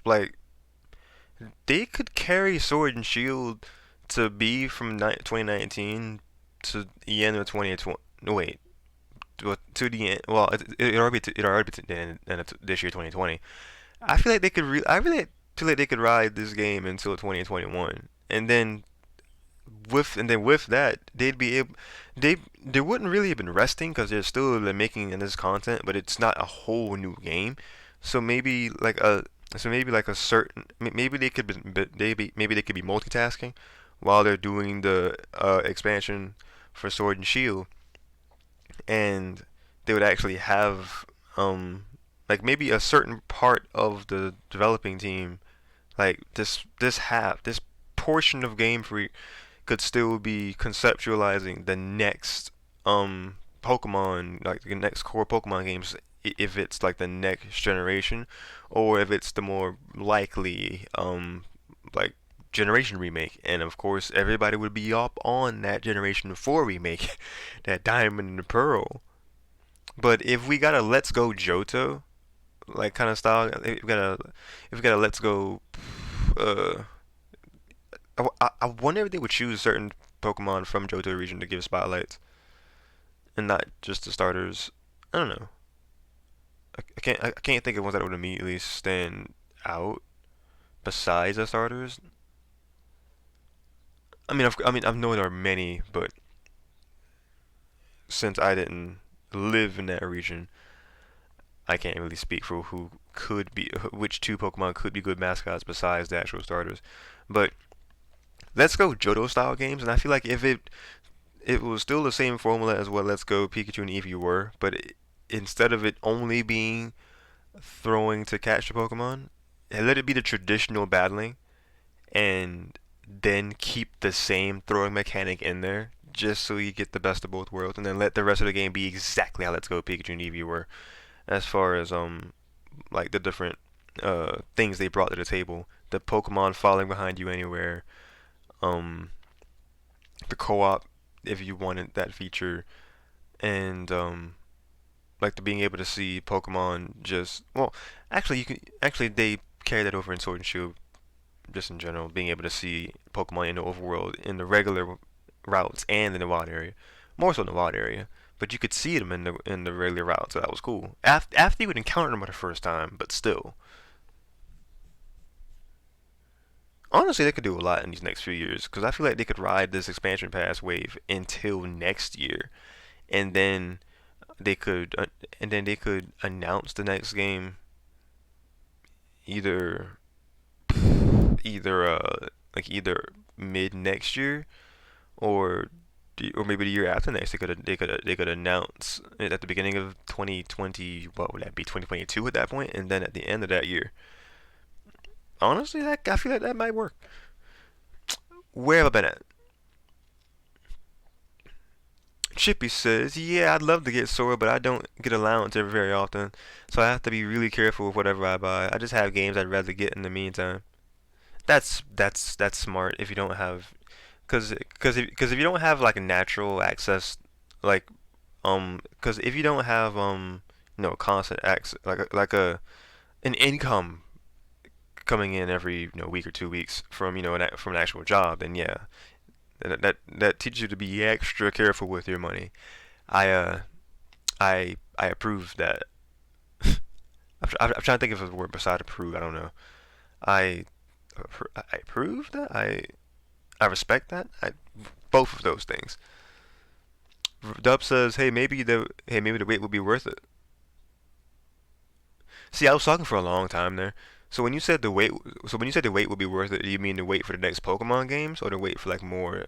Like they could carry Sword and Shield to be from 2019 to the end of 2020. No, wait, to the end. Well, it already be to the end of this year, 2020. I feel like they could. I really feel like they could ride this game until 2021, and then with that, they'd be able. They wouldn't really have been resting because they're still making this content, but it's not a whole new game. So maybe like a certain maybe they could maybe they could be multitasking while they're doing the expansion for Sword and Shield, and they would actually have like maybe a certain part of the developing team, like this portion of Game Freak could still be conceptualizing the next Pokemon, like the next core Pokemon games, if it's like the next generation, or if it's the more likely like generation remake. And of course, everybody would be up on that Generation 4 remake, that Diamond and the Pearl. But if we got a Let's Go Johto like kind of style, if we got a Let's Go, uh, I wonder if they would choose certain Pokemon from Johto region to give spotlights, and not just the starters. I don't know. I can't think of ones that would immediately stand out besides the starters. I know there are many, but since I didn't live in that region, I can't really speak for who could be which two Pokemon could be good mascots besides the actual starters. But Let's Go Johto style games, and I feel like if it was still the same formula as what Let's Go Pikachu and Eevee were, but instead of it only being throwing to catch the Pokemon, let it be the traditional battling, and then keep the same throwing mechanic in there, just so you get the best of both worlds, and then let the rest of the game be exactly how Let's Go Pikachu and Eevee were, as far as like the different things they brought to the table. The Pokemon falling behind you anywhere, um, the co-op if you wanted that feature, and like the being able to see Pokemon just well, actually you can actually they carry that over in Sword and Shield just in general, being able to see Pokemon in the overworld in the regular routes and in the wild area, more so in the wild area. But you could see them in the regular routes, so that was cool. After you would encounter them for the first time, but still, honestly, they could do a lot in these next few years because I feel like they could ride this expansion pass wave until next year, and then they could announce the next game either either mid next year or or maybe the year after next. They could announce it at the beginning of 2020. What would that be? 2022 at that point, and then at the end of that year. Honestly, that I feel like that might work. Where have I been at? Chippy says, "Yeah, I'd love to get Sora, but I don't get allowance very often, so I have to be really careful with whatever I buy. I just have games I'd rather get in the meantime." That's smart if you don't have, cause if you don't have like a natural access, like cause if you don't have constant access like a an income coming in every week or 2 weeks from from an actual job, then yeah, that teaches you to be extra careful with your money. I I approve that. I'm trying to think of a word beside approve. I don't know. I I approve that. I respect that. Both of those things. Dub says, maybe the wait will be worth it." See, I was talking for a long time there. So when you said the wait will be worth it, do you mean the wait for the next Pokemon games, or the wait for like more,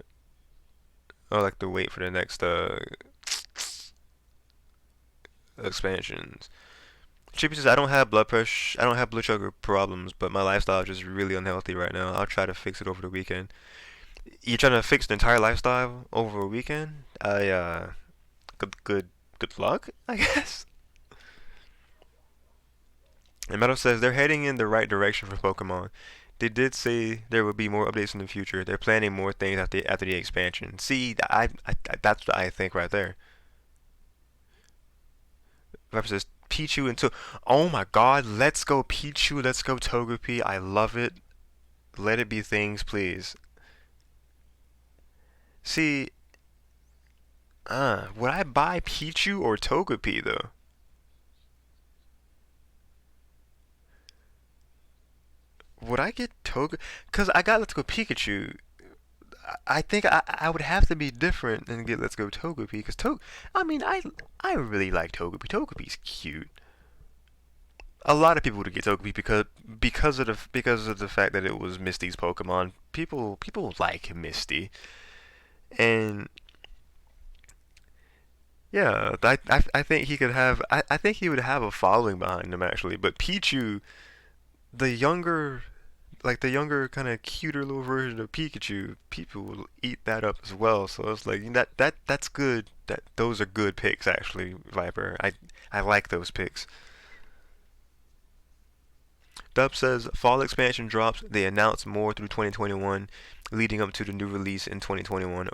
or like the wait for the next expansions? Chippy says, I don't have blood sugar problems, but my lifestyle is just really unhealthy right now. I'll try to fix it over the weekend." You trying to fix the entire lifestyle over a weekend? Good luck, I guess. And Meadow says they're heading in the right direction for Pokemon. They did say there will be more updates in the future. They're planning more things after the expansion. See, that's what I think right there. Viper says Pichu and oh my God, let's go Pichu, let's go Togepi. I love it. Let it be things, please. See, would I buy Pichu or Togepi though? Would I get Toga? Cause I got Let's Go Pikachu. I think I would have to be different and get Let's Go Togepi. Because I mean, I really like Togepi. Togepi's cute. A lot of people would get Togepi because of the fact that it was Misty's Pokemon. People like Misty, and yeah, I think he could have. I think he would have a following behind him actually. But Pichu, the younger the younger kind of cuter little version of Pikachu, people will eat that up as well. So it's like that's good. Those are good picks actually, Viper. I like those picks. Dub says fall expansion drops. They announce more through 2021, leading up to the new release in 2021,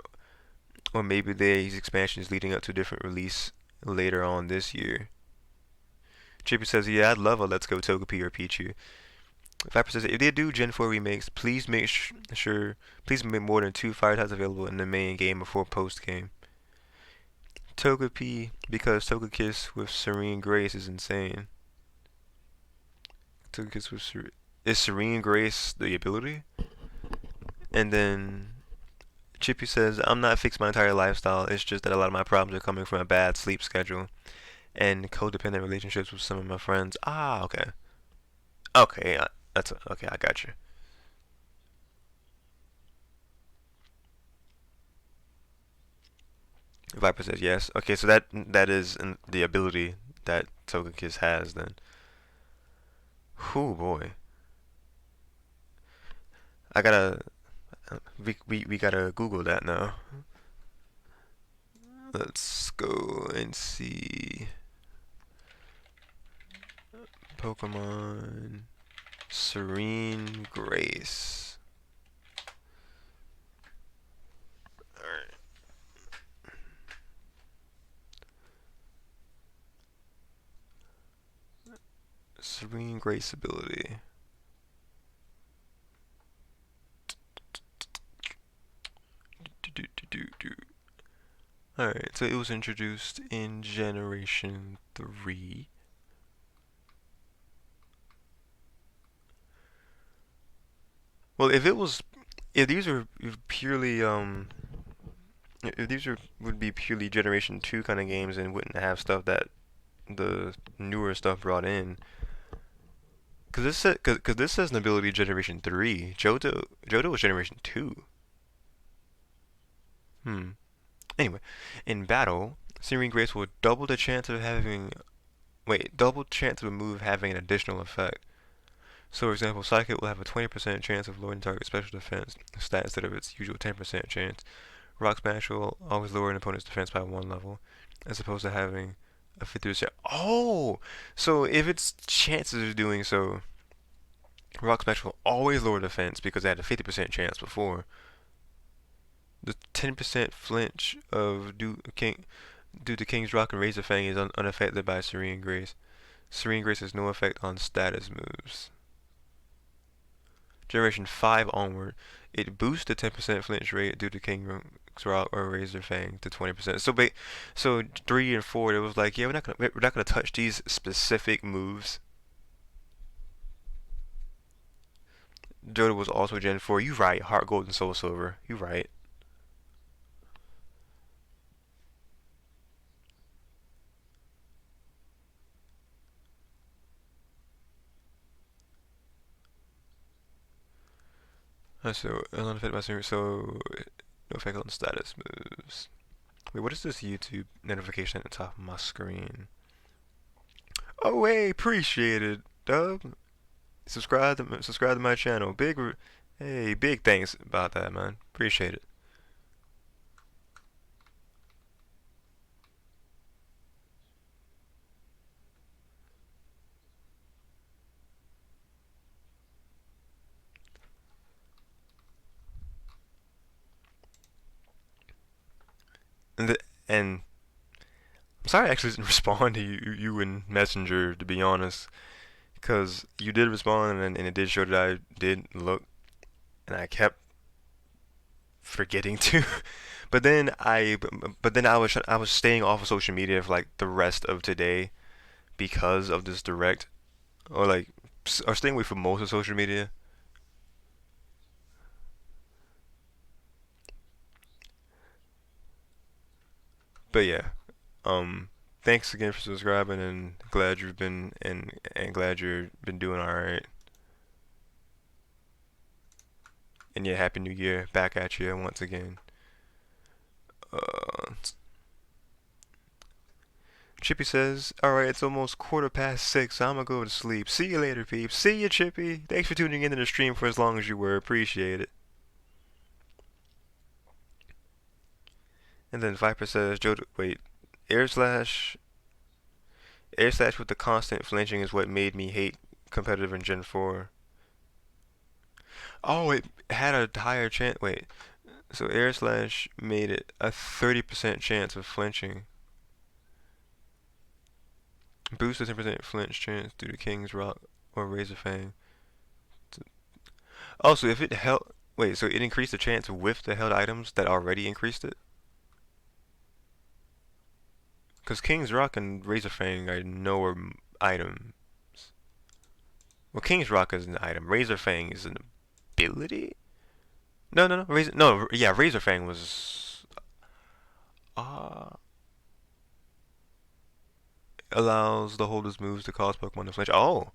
or maybe these expansions leading up to a different release later on this year. Chippy says, yeah, I'd love a Let's Go Togepi or Pichu. Viper says, if they do Gen 4 remakes, please make sure, please make more than 2 fire types available in the main game before post game. Togepi, because Togekiss with Serene Grace is insane. Togekiss with is Serene Grace the ability? And then Chippy says, I'm not fixing my entire lifestyle, it's just that a lot of my problems are coming from a bad sleep schedule and codependent relationships with some of my friends. Ah, okay. Okay, okay, I got you. Viper says yes. Okay, so that is the ability that Togekiss has then. Oh boy. I gotta we gotta Google that now. Let's go and see Pokemon Serene Grace. Alright. Serene Grace ability. Alright, so it was introduced in Generation 3. Well, if these are purely, if these would be purely Generation 2 kind of games and wouldn't have stuff that the newer stuff brought in. Cause this says an ability Generation 3. Johto was Generation 2. Anyway, in battle, Serene Grace will double the chance of double chance of a move having an additional effect. So, for example, Psychic will have a 20% chance of lowering target special defense stat instead of its usual 10% chance. Rock Smash will always lower an opponent's defense by 1 level, as opposed to having a 50%. Oh! So, if its chances of doing so, Rock Smash will always lower defense because it had a 50% chance before. The 10% flinch of due to King's Rock and Razor Fang is unaffected by Serene Grace. Serene Grace has no effect on status moves. Generation 5 onward, it boosts the 10% flinch rate due to King's Rock or Razor Fang to 20%. So 3 and 4, it was like, yeah, we're not gonna touch these specific moves. Johto was also Gen 4. You right, Heart Gold and Soul Silver. You right. So, unaffected by Serene, so no effect on status moves. Wait, what is this YouTube notification at the top of my screen? Oh, hey, appreciate it, Dub. Subscribe to my channel. Big thanks about that, man. Appreciate it. And I'm sorry I actually didn't respond to you in Messenger, to be honest, because you did respond and it did show that I did look. and I kept forgetting to. But then I was staying off of social media for like the rest of today because of this direct, or like or staying away from most of social media. But yeah, um, thanks again for subscribing, and glad you've been and glad you've been doing all right. And yeah, happy New Year back at you once again. Uh, Chippy says, "Alright, it's almost 6:15, so I'm gonna go to sleep. See you later, peeps. See you, Chippy. Thanks for tuning into the stream for as long as you were. Appreciate it." And then Viper says, wait, air slash, air slash with the constant flinching is what made me hate competitive in Gen 4. Oh, it had a higher chance. Wait, so air slash made it a 30% chance of flinching. Boost a 10% flinch chance due to King's Rock or Razor Fang. Oh, so if it held, wait, so it increased the chance with the held items that already increased it? Because King's Rock and Razor Fang I know are items. Well, King's Rock is an item. Razor Fang is an ability? No, no, no. Yeah, Razor Fang was uh allows the holder's moves to cause Pokemon to flinch. Oh,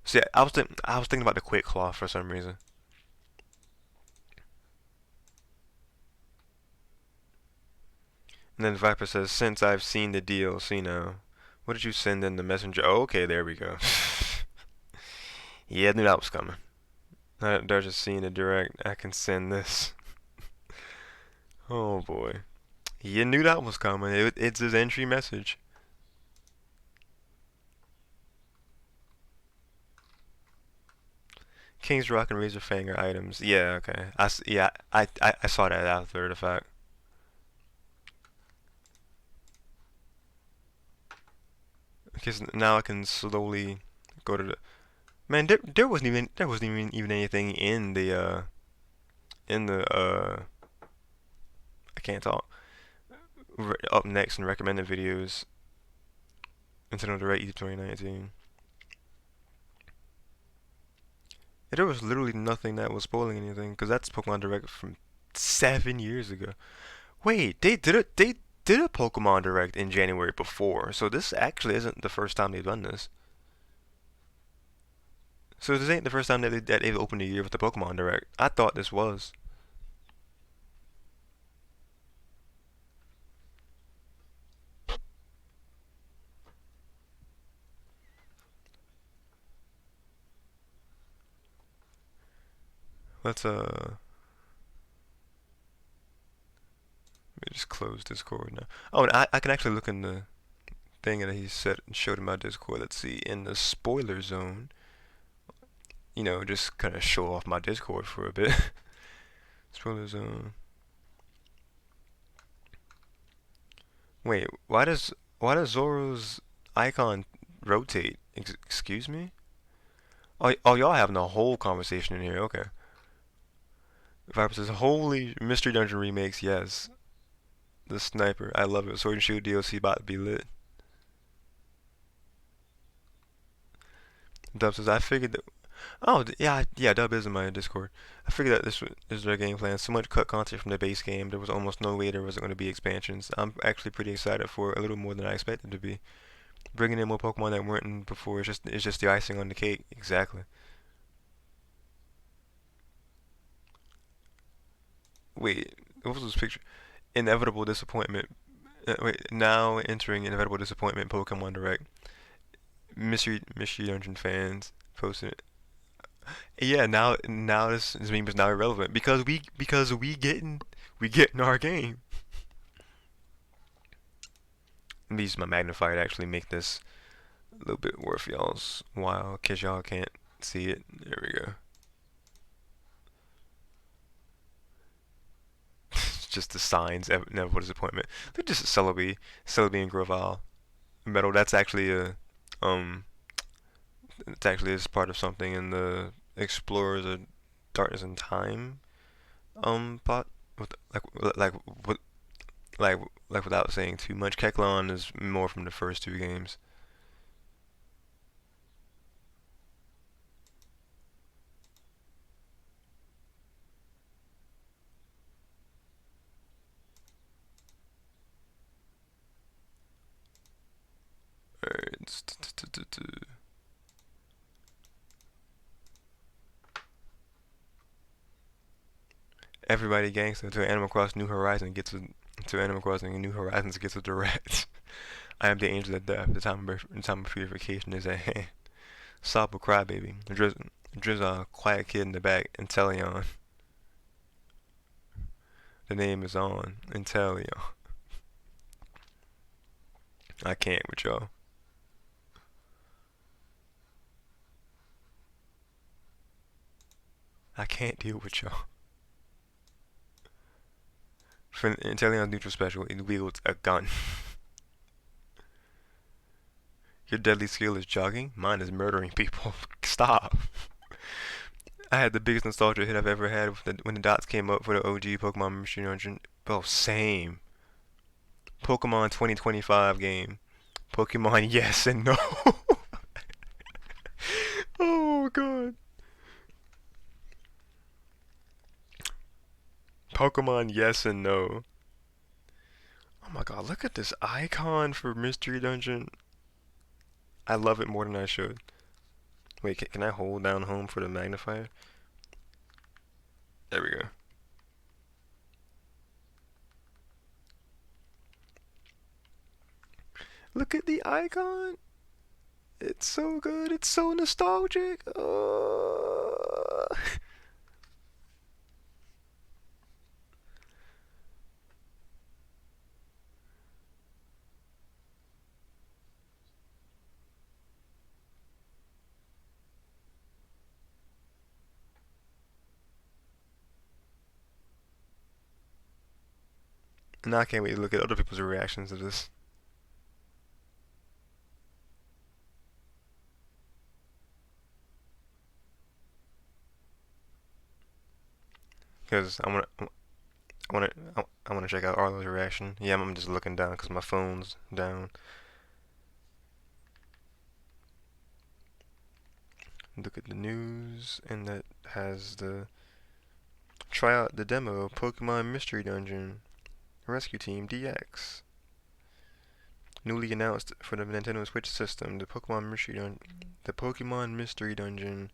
see, I was thinking about the Quick Claw for some reason. And then Viper says, "Since I've seen the DLC now, what did you send in the messenger?" Oh, okay, there we go. Yeah, I knew that was coming. They're just seeing the direct. I can send this. Oh boy, you knew that was coming. It's his entry message. King's Rock and Razor Fang are items. Yeah, okay. Yeah, I saw that after the fact. Because now I can slowly go to the. Man, there wasn't even anything in the I can't talk. Up next in recommended videos. Nintendo Direct E 2019. There was literally nothing that was spoiling anything, because that's Pokemon Direct from 7 years ago. Wait, they did a Pokemon Direct in January before, so this actually isn't the first time they've done this. So this ain't the first time that they've opened a year with the Pokemon Direct. I thought this was. Let's let me just close Discord now. Oh, and I can actually look in the thing that he said and showed in my Discord. Let's see, in the spoiler zone. You know, just kind of show off my Discord for a bit. Spoiler zone. Wait, why does Zoro's icon rotate? Excuse me? Oh, y'all having a whole conversation in here. Okay. Viper says, "Holy Mystery Dungeon remakes, yes. The sniper, I love it. Sword and Shield DLC about to be lit." Dub says, "I figured that." Oh, yeah, yeah. Dub is in my Discord. I figured that this is their game plan. So much cut content from the base game. There was almost no way there wasn't going to be expansions. I'm actually pretty excited for it, a little more than I expected to be. Bringing in more Pokemon that weren't in before is just the icing on the cake. Exactly. Wait, what was this picture? Inevitable disappointment. Wait, now entering inevitable disappointment. Pokemon Direct. Mystery Dungeon fans posted it. Yeah, now this meme is now irrelevant because we getting our game. Let me use my magnifier to actually make this a little bit worth y'all's while, cause y'all can't see it. There we go. Just the signs, inevitable disappointment. They're just Celebi and Grovyle. Metal. That's actually a it's actually is part of something in the Explorers darkness and time plot with like with like like without saying too much. Keklon is more from the first two games. Alright. Everybody gangster to Animal Crossing New Horizons gets to Animal Crossing New Horizons gets a direct. I am the angel of death. The time of purification is at hand. Sob will cry, baby. Driz a quiet kid in the back. Inteleon. The name is on. Inteleon. I can't with y'all. I can't deal with y'all. For Inteleon's neutral special, it wields a gun. Your deadly skill is jogging. Mine is murdering people. Stop. I had the biggest nostalgia hit I've ever had when the dots came up for the OG Pokemon Mystery Dungeon. Oh, same. Pokemon 2025 game. Pokemon yes and no. Oh god. Pokemon yes and no. Oh my god, look at this icon for Mystery Dungeon. I love it more than I should. Wait, can I hold down home for the magnifier? There we go. Look at the icon. It's so good. It's so nostalgic. Oh. Now I can't wait to look at other people's reactions to this. Because wanna, I wanna check out Arlo's reaction. Yeah, I'm just looking down because my phone's down. Look at the news, and that has the try out the demo of Pokemon Mystery Dungeon Rescue Team DX. Newly announced for the Nintendo Switch system, the Pokemon Mystery Dungeon.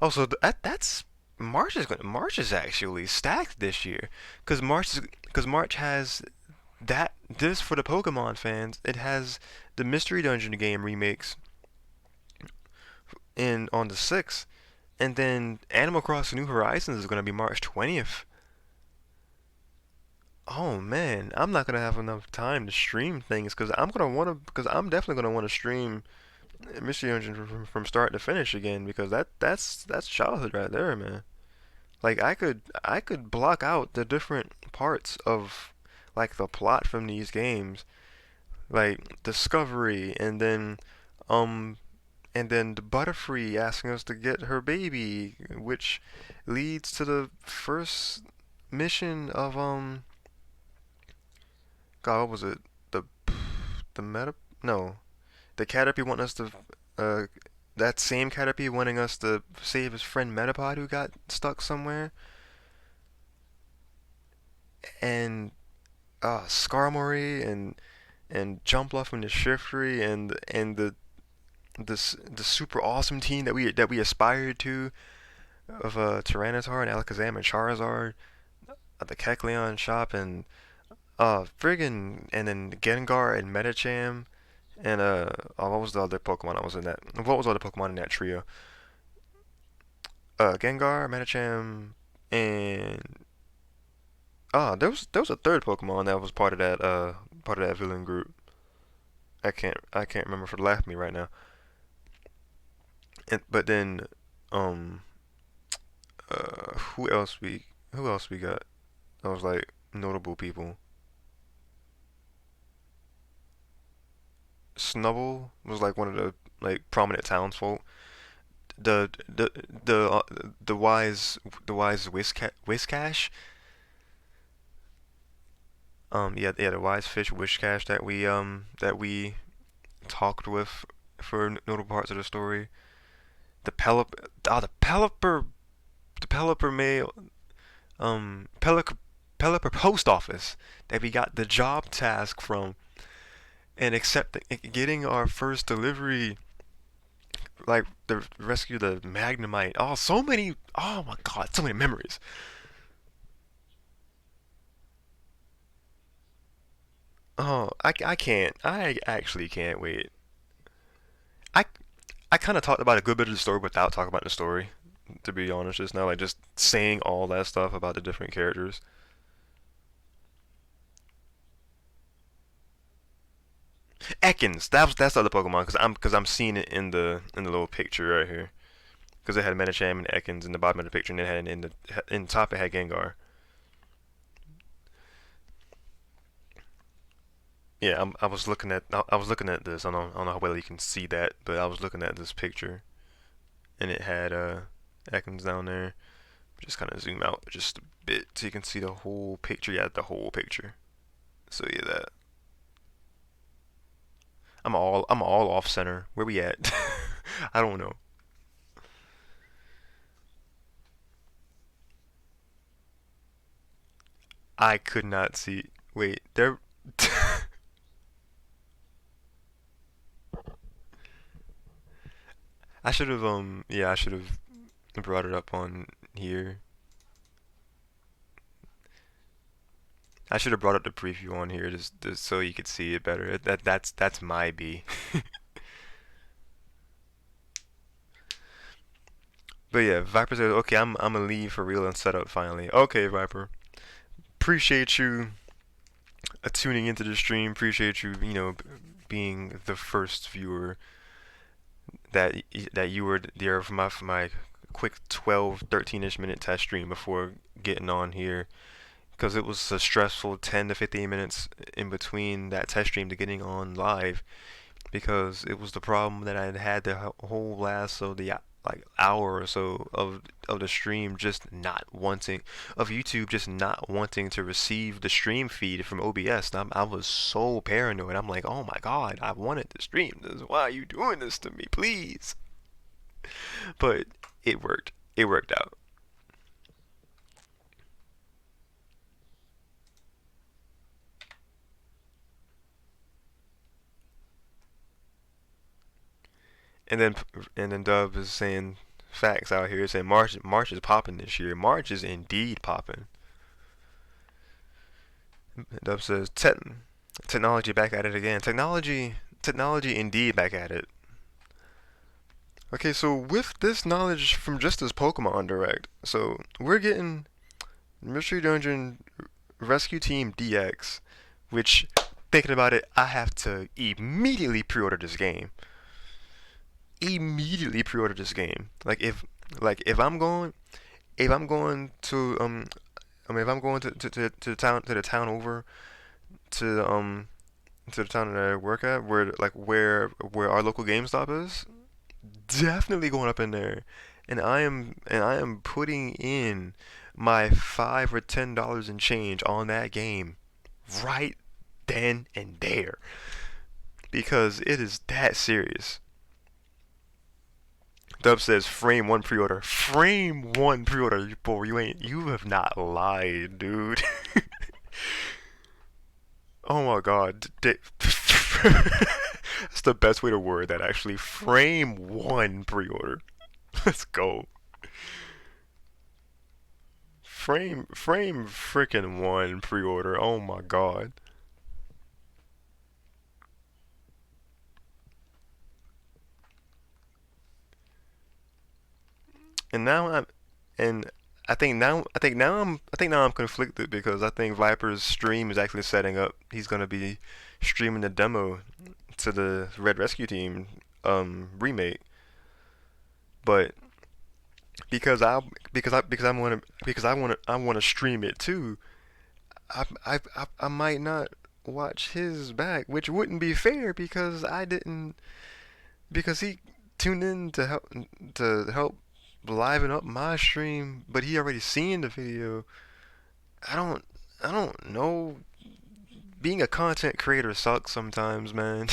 Also, that's March is actually stacked this year, cause March has this for the Pokemon fans. It has the Mystery Dungeon game remakes in on the 6th, and then Animal Crossing New Horizons is gonna be March 20th. Oh man, I'm not gonna have enough time to stream things because I'm definitely gonna wanna stream Mystery Dungeon from start to finish again because that's childhood right there, man. Like I could block out the different parts of like the plot from these games, like Discovery, um and then the Butterfree asking us to get her baby, which leads to the first mission of God, what was it? The the meta? No, the Caterpie wanting us to uh that same Caterpie wanting us to save his friend Metapod who got stuck somewhere, and Skarmory and Jumpluff and the Shiftry and the super awesome team that we aspired to of Tyranitar and Alakazam and Charizard at the Kecleon shop and friggin' and then Gengar and Medicham and what was the other Pokemon I was in that? What was the other Pokemon in that trio? Gengar, Medicham, and there was a third Pokemon that was part of that villain group. I can't remember for the life of me right now. But then um who else we got? That was like notable people. Snubble was like one of the like prominent townsfolk. the the wise Whiscash. Yeah, the wise fish Whiscash that we talked with for notable parts of the story. The Pelipper mail Pelipper post office that we got the job task from, and accepting getting our first delivery, like the rescue the Magnemite. Oh, so many. Oh my God, so many memories. Oh, I can't. I actually can't wait. I I kind of talked about a good bit of the story without talking about the story. To be honest, just now, like just saying all that stuff about the different characters. Ekans, that's the other Pokemon because I'm seeing it in the little picture right here. Because it had Medicham and Ekans in the bottom of the picture, and it had in the top it had Gengar. Yeah, I was looking at this. I don't know how well you can see that, but I was looking at this picture, and it had Ekans down there. Just kind of zoom out just a bit so you can see the whole picture. Yeah, the whole picture. So yeah, that I'm all off center. Where we at? I don't know. I could not see. Wait, there. I should have yeah, I should have brought it up on here. I should have brought up the preview on here just so you could see it better. That's my B. But yeah, Viper says, "Okay, I'm gonna leave for real and set up finally." Okay, Viper. Appreciate you tuning into the stream. Appreciate you, being the first viewer that you were there for my quick 12, 13-ish minute test stream before getting on here, because it was a stressful 10 to 15 minutes in between that test stream to getting on live, because it was the problem that I had the whole last of the like hour or so of the stream just not wanting of YouTube just not wanting to receive the stream feed from OBS. And I was so paranoid. I'm like, oh my God, I wanted to stream this. Why are you doing this to me, please? But it worked. It worked out. And then Dub is saying facts out here, saying March is popping this year. March is indeed popping. Dub says technology back at it again. Technology indeed back at it. Okay, so with this knowledge from just this Pokemon Direct, so we're getting Mystery Dungeon Rescue Team DX, which, thinking about it, I have to immediately pre-order this game. Immediately pre-order this game. If I'm going to if I'm going to the town over to the town that I work at, where our local GameStop is, definitely going up in there, and I am putting in my $5 or $10 and change on that game right then and there, because it is that serious. Dub says frame one pre-order. Frame one pre-order, boy. You have not lied, dude. Oh my God. That's the best way to word that, actually. Frame one pre-order. Let's go. Frame freaking one pre-order. Oh my God. And now I'm and I think now I'm conflicted, because I think Viper's stream is actually setting up. He's gonna be streaming the demo to the Red Rescue Team remake. But I want to stream it too. I might not watch his back, which wouldn't be fair, because I didn't because tuned in to help liven up my stream, but he already seen the video. I don't I don't know. Being a content creator sucks sometimes, man.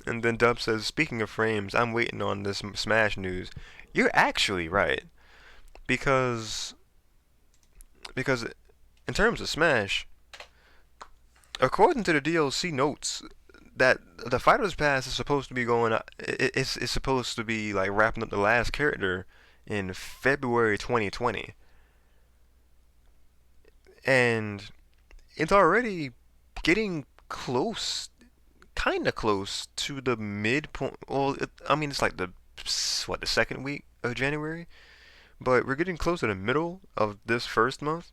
And then Dub says, speaking of frames, I'm waiting on this Smash news. You're actually right because because in terms of Smash, according to the DLC notes, that the Fighters Pass is supposed to be it's supposed to be like wrapping up the last character in February 2020, and it's already getting close, kind of close to the midpoint. Well, I mean, it's like the second week of January, but we're getting close to the middle of this first month.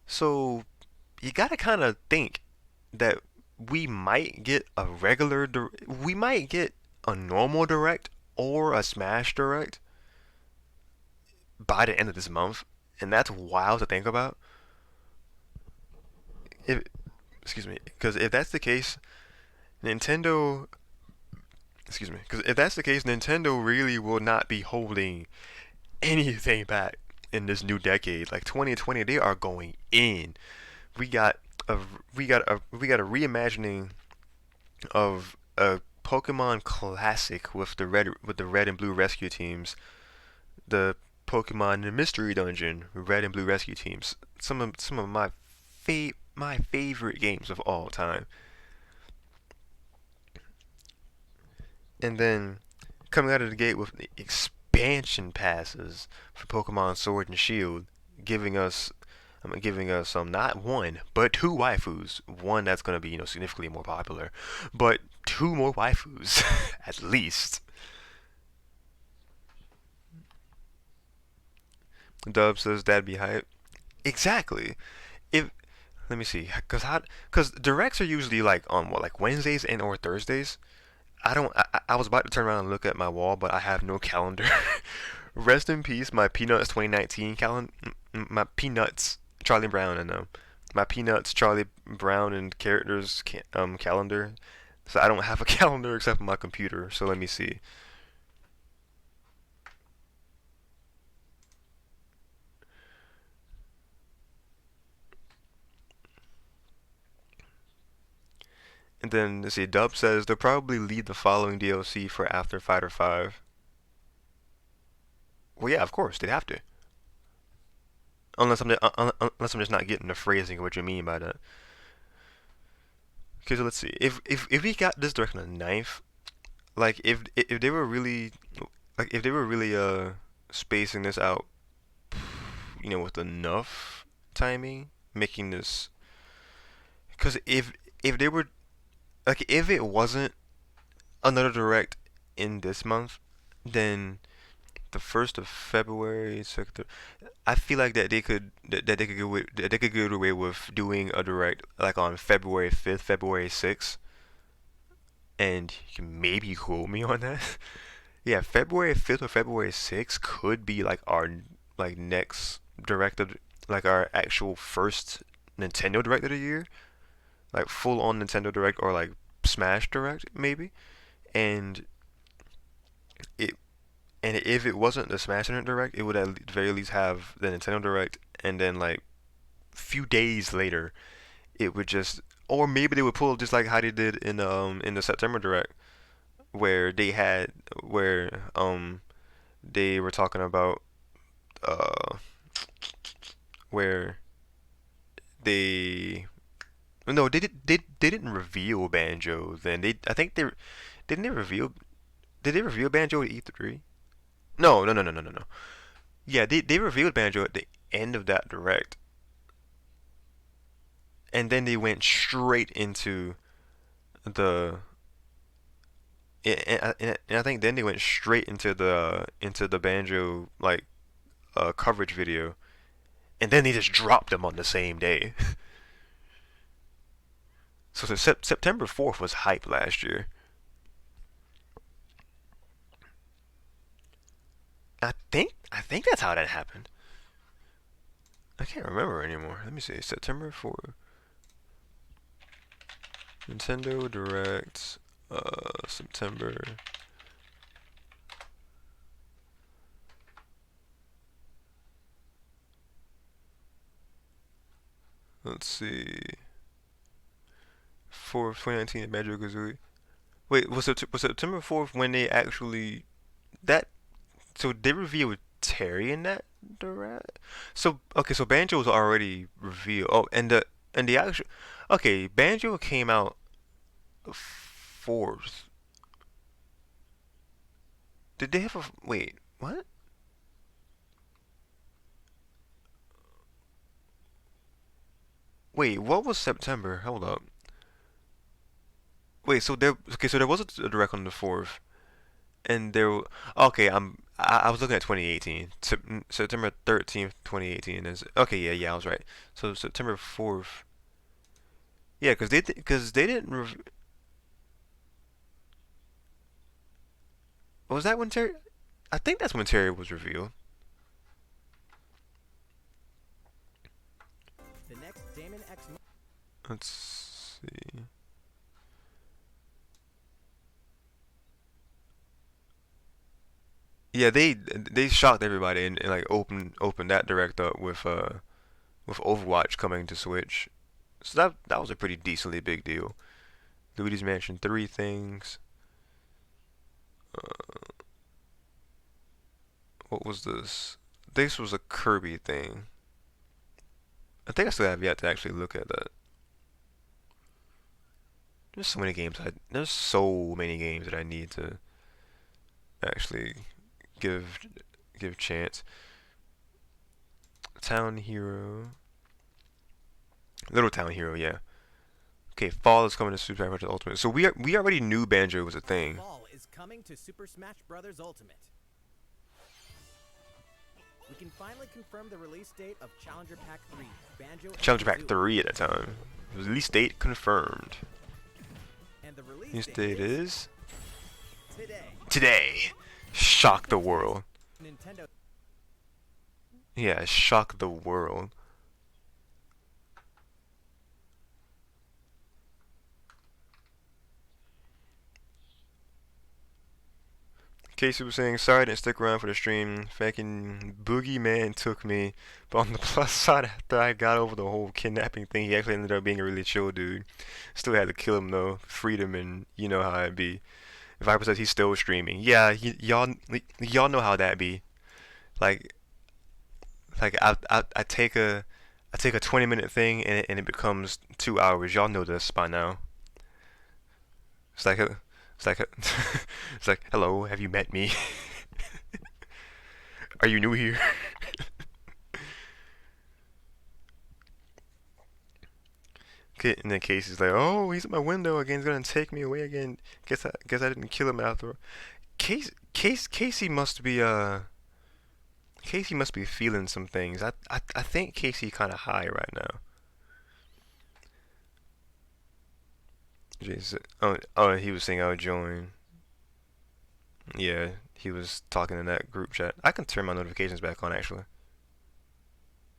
So you gotta kind of think that we might get a normal direct or a Smash direct by the end of this month, and that's wild to think about. If excuse me, because if that's the case, Nintendo, excuse me, because if that's the case, Nintendo really will not be holding anything back in this new decade. Like 2020, they are going in. We got a we got a reimagining of a Pokemon Classic with the red and blue rescue teams, the Pokemon Mystery Dungeon red and blue rescue teams. Some of my favorite games of all time. And then coming out of the gate with the expansion passes for Pokemon Sword and Shield, giving us giving us not one but two waifus. One that's gonna be significantly more popular, but two more waifus at least. Dub says that'd be hype. Exactly. If Let me see, cause directs are usually like on what, like Wednesdays and or Thursdays. I don't. I was about to turn around and look at my wall, but I have no calendar. Rest in peace, my Peanuts 2019 calendar. My Peanuts Charlie Brown and my Peanuts Charlie Brown and characters calendar. So I don't have a calendar except for my computer. So let me see. And then let's see. Dub says they'll probably lead the following DLC for after Fighter 5. Well, yeah, of course they'd have to. Unless I'm just not getting the phrasing of what you mean by that. Okay, so let's see. If we got this direct on the ninth, like if they were really spacing this out, with enough timing, making this, because if they were like if it wasn't another direct in this month, then the 1st of February, I feel like that they could get away with doing a direct like on February 5th, February 6th, and you can maybe quote me on that. Yeah, February 5th or February 6th could be like our like next direct like our actual first Nintendo Direct of the year, like full on Nintendo Direct or like Smash Direct maybe, and it and if it wasn't the Smash Direct, it would at the very least have the Nintendo Direct, and then like few days later, it would just, or maybe they would pull just like how they did in the September Direct, where they were talking about uh where they no they didn't reveal Banjo then. I think they didn't they reveal did they reveal Banjo at E3? No, no, no, no, no, no, no. Yeah, they revealed Banjo at the end of that direct, and then they went straight into the. And I think then they went straight into the Banjo like coverage video, and then they just dropped them on the same day. So September 4th was hype last year. I think that's how that happened. I can't remember anymore. Let me see. September 4th. Nintendo Direct, September. Let's see. 4th, 2019 at Banjo-Kazooie. Wait, was September 4th when they actually that? So they revealed Terry in that direct. So okay, so Banjo was already revealed. Oh, and the actual okay, Banjo came out 4th. Did they have a wait? What? Wait, what was September? Hold up. Wait, so there okay, so there was a direct on the 4th, and there. Okay, I was looking at 2018. September 13th, 2018 is okay. Yeah, I was right. So September 4th. Yeah, because they didn't. Was that when Terry? I think that's when Terry was revealed. The next Damon X. Let's see. Yeah, they shocked everybody and like opened that direct up with Overwatch coming to Switch. So that was a pretty decently big deal. Luigi's Mansion 3 things. Uh, what was this? This was a Kirby thing. I think I still have yet to actually look at that. There's so many games that I need to actually give give chance. Town Hero. Little Town Hero, yeah. Okay, Fall is coming to Super Smash Bros. Ultimate. So we already knew Banjo was a thing. Fall is coming to Super Smash Bros. Ultimate. We can finally confirm the release date of Challenger Pack 3, Banjo and Challenger Pack Kazooie. 3 at the time. Release date confirmed. And the Release release date is today. today. Shock the world. Nintendo. Yeah, shock the world. Casey was saying, sorry I didn't stick around for the stream. Fucking Boogeyman took me. But on the plus side, after I got over the whole kidnapping thing, he actually ended up being a really chill dude. Still had to kill him though. Freedom, and you know how it be. Viper says he's still streaming. Yeah, y'all know how that be. Like I take a 20-minute thing and it becomes 2 hours. Y'all know this by now. It's like a, it's like a, it's like, hello, have you met me? Are you new here? Okay, and then Casey's like, oh, he's at my window again. He's gonna take me away again. Guess I didn't kill him after all. Casey must be Casey must be feeling some things. I think Casey kind of high right now. Jesus. Oh, he was saying I'll join. Yeah, he was talking in that group chat. I can turn my notifications back on actually.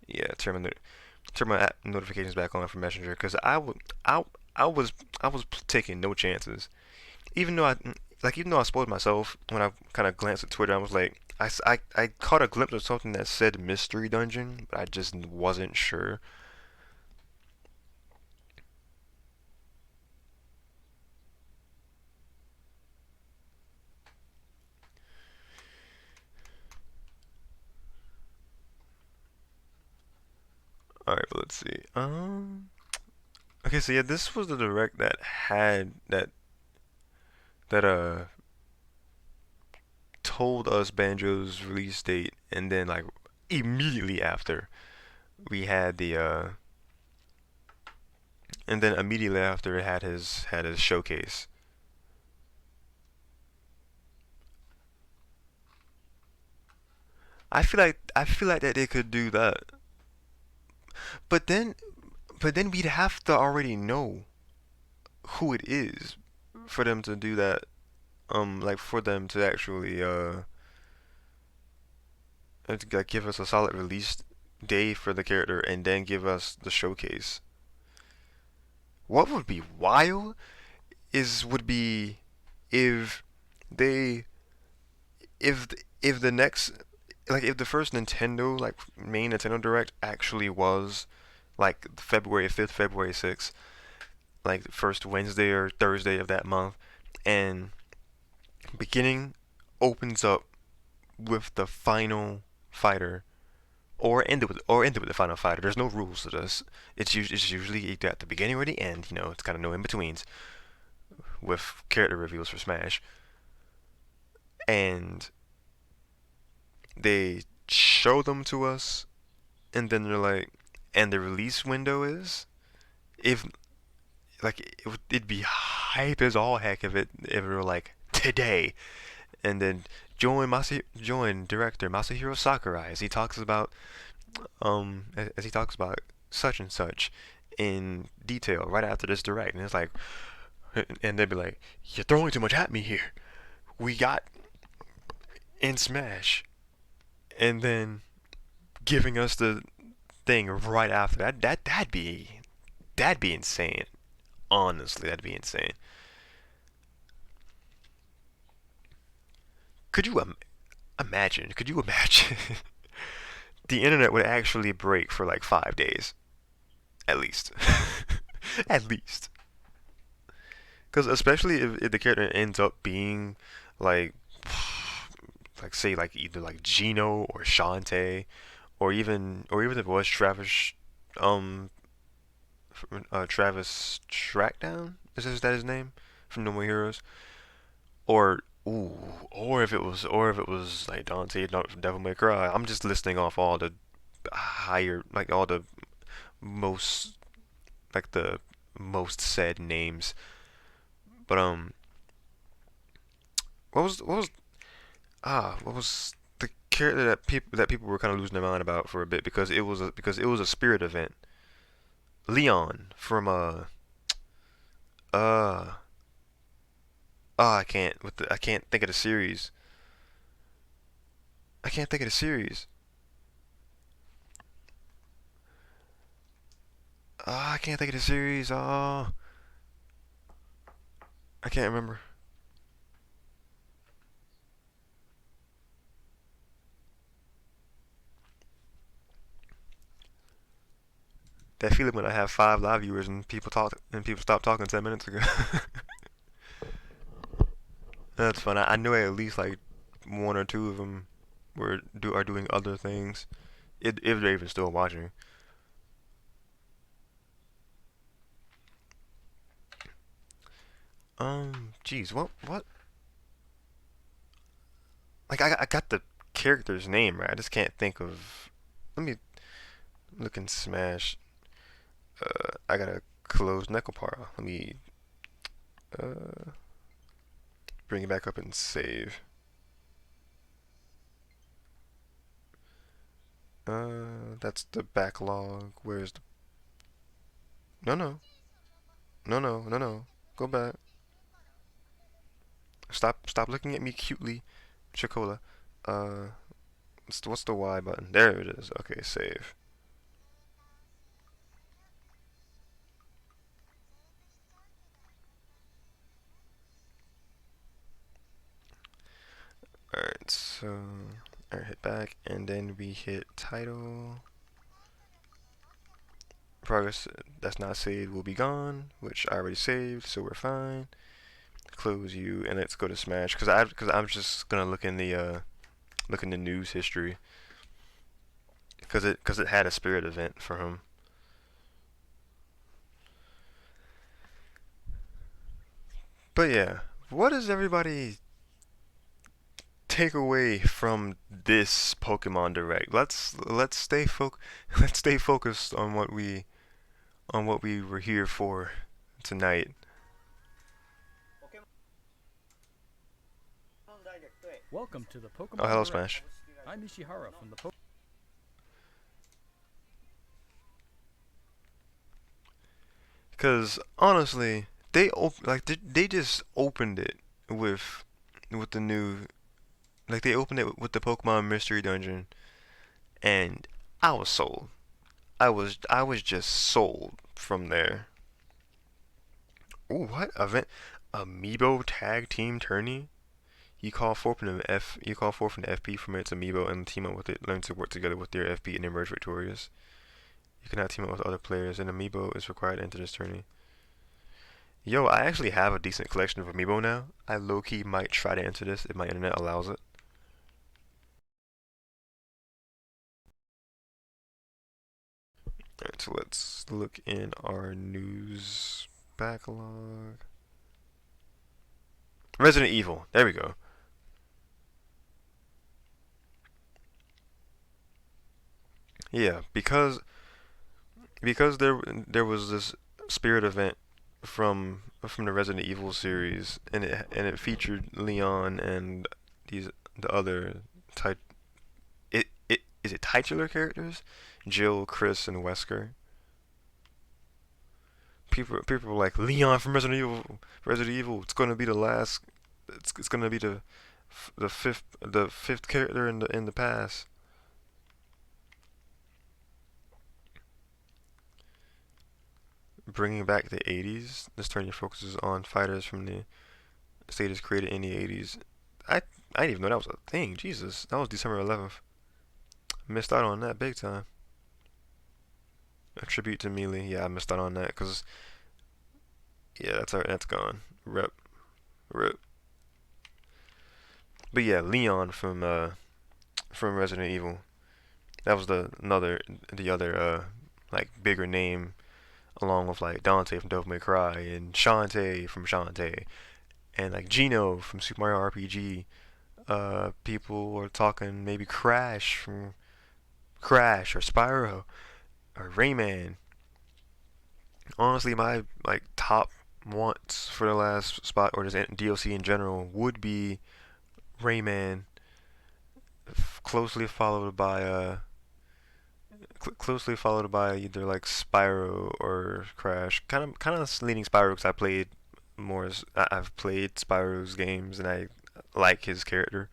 Yeah, turn my notifications back on for Messenger because I was taking no chances. Even though I spoiled myself when I kind of glanced at Twitter, I was like, I caught a glimpse of something that said mystery dungeon, but I just wasn't sure. All right, but let's see. Okay, so yeah, this was the direct that had that told us Banjo's release date, and then like immediately after we had the and then immediately after it had his showcase. I feel like that they could do that, but then we'd have to already know who it is for them to do that. Like for them to actually like, give us a solid release day for the character and then give us the showcase. what would be wild would be if they if the next like if the first Nintendo like main Nintendo Direct actually was like February 5th, February 6th, like the first Wednesday or Thursday of that month, and beginning opens up with the final fighter, or end it with the final fighter. There's no rules to this. It's usually either at the beginning or the end. You know, it's kind of no in betweens with character reveals for Smash, and they show them to us, and then they're like, and the release window is if like it'd be hype as all heck if it were like today, and then join director Masahiro Sakurai as he talks about as he talks about such and such in detail right after this direct, and it's like, and they'd be like, you're throwing too much at me here. We got in Smash, and then giving us the thing right after that'd be insane. Honestly, that'd be insane. Could you imagine? Could you imagine? The internet would actually break for like 5 days, at least. At least. Because especially if the character ends up being like, like say like either like Gino or Shantae, or even if it was um, Travis Trackdown, is that his name from No More Heroes? Or ooh, or if it was like Dante from Devil May Cry. I'm just listing off all the higher, like all the most, like the most said names. But what was the character that people were kind of losing their mind about for a bit because it was a spirit event. Leon from uh I can't think of the series. I can't think of the series. I can't think of the series. I can't remember. That feeling when I have 5 live viewers and people stop talking 10 minutes ago. That's fun. I know at least like one or two of them are doing other things. If they're even still watching. Geez, what? Like I got the character's name right. I just can't think of. Let me look in Smash. I gotta close Necopara. Let me uh bring it back up and save. That's the backlog. Where's the? No, no, no, no, no, no. Go back. Stop looking at me cutely, Chocola. Uh, what's the Y button? There it is. Okay, save. Alright, so alright, hit back, and then we hit title. Progress that's not saved will be gone, which I already saved, so we're fine. Close you, and let's go to Smash, cause I'm just gonna look in the news history, cause it had a spirit event for him. But yeah, what does everybody take away from this Pokemon Direct? Let's stay focused on what we were here for tonight. Welcome to the Pokemon Oh, hello, Direct. Smash. I'm Ishihara from the Because honestly, they just opened it with the new, like they opened it with the Pokemon Mystery Dungeon, and I was sold. I was just sold from there. Ooh, what event? Amiibo tag team tourney? You call forth an FP from its amiibo and team up with it. Learn to work together with your FP and emerge victorious. You cannot team up with other players. An amiibo is required to enter this tourney. Yo, I actually have a decent collection of amiibo now. I low-key might try to enter this if my internet allows it. Alright, so let's look in our news backlog. Resident Evil. There we go. Yeah, because there was this spirit event from the Resident Evil series, and it featured Leon and these the other tit it is it titular characters, Jill, Chris, and Wesker. People were like Leon from Resident Evil. It's gonna be the last. It's gonna be the fifth character in the past. Bringing back the 80s. This tourney focuses on fighters from the stages created in the 80s. I I didn't even know that was a thing. Jesus, that was December 11th. Missed out on that big time. A tribute to Melee. Yeah, I missed out on that because yeah, that's gone. Rip, rip. But yeah, Leon from Resident Evil. That was the other like bigger name along with like Dante from Devil May Cry and Shantae from Shantae and like Gino from Super Mario RPG. People were talking maybe Crash from Crash or Spyro or Rayman. Honestly, my like top wants for the last spot or just DLC in general would be Rayman, closely followed by closely followed by either like Spyro or Crash. Kind of leaning Spyro because I played more. I've played Spyro's games and I like his character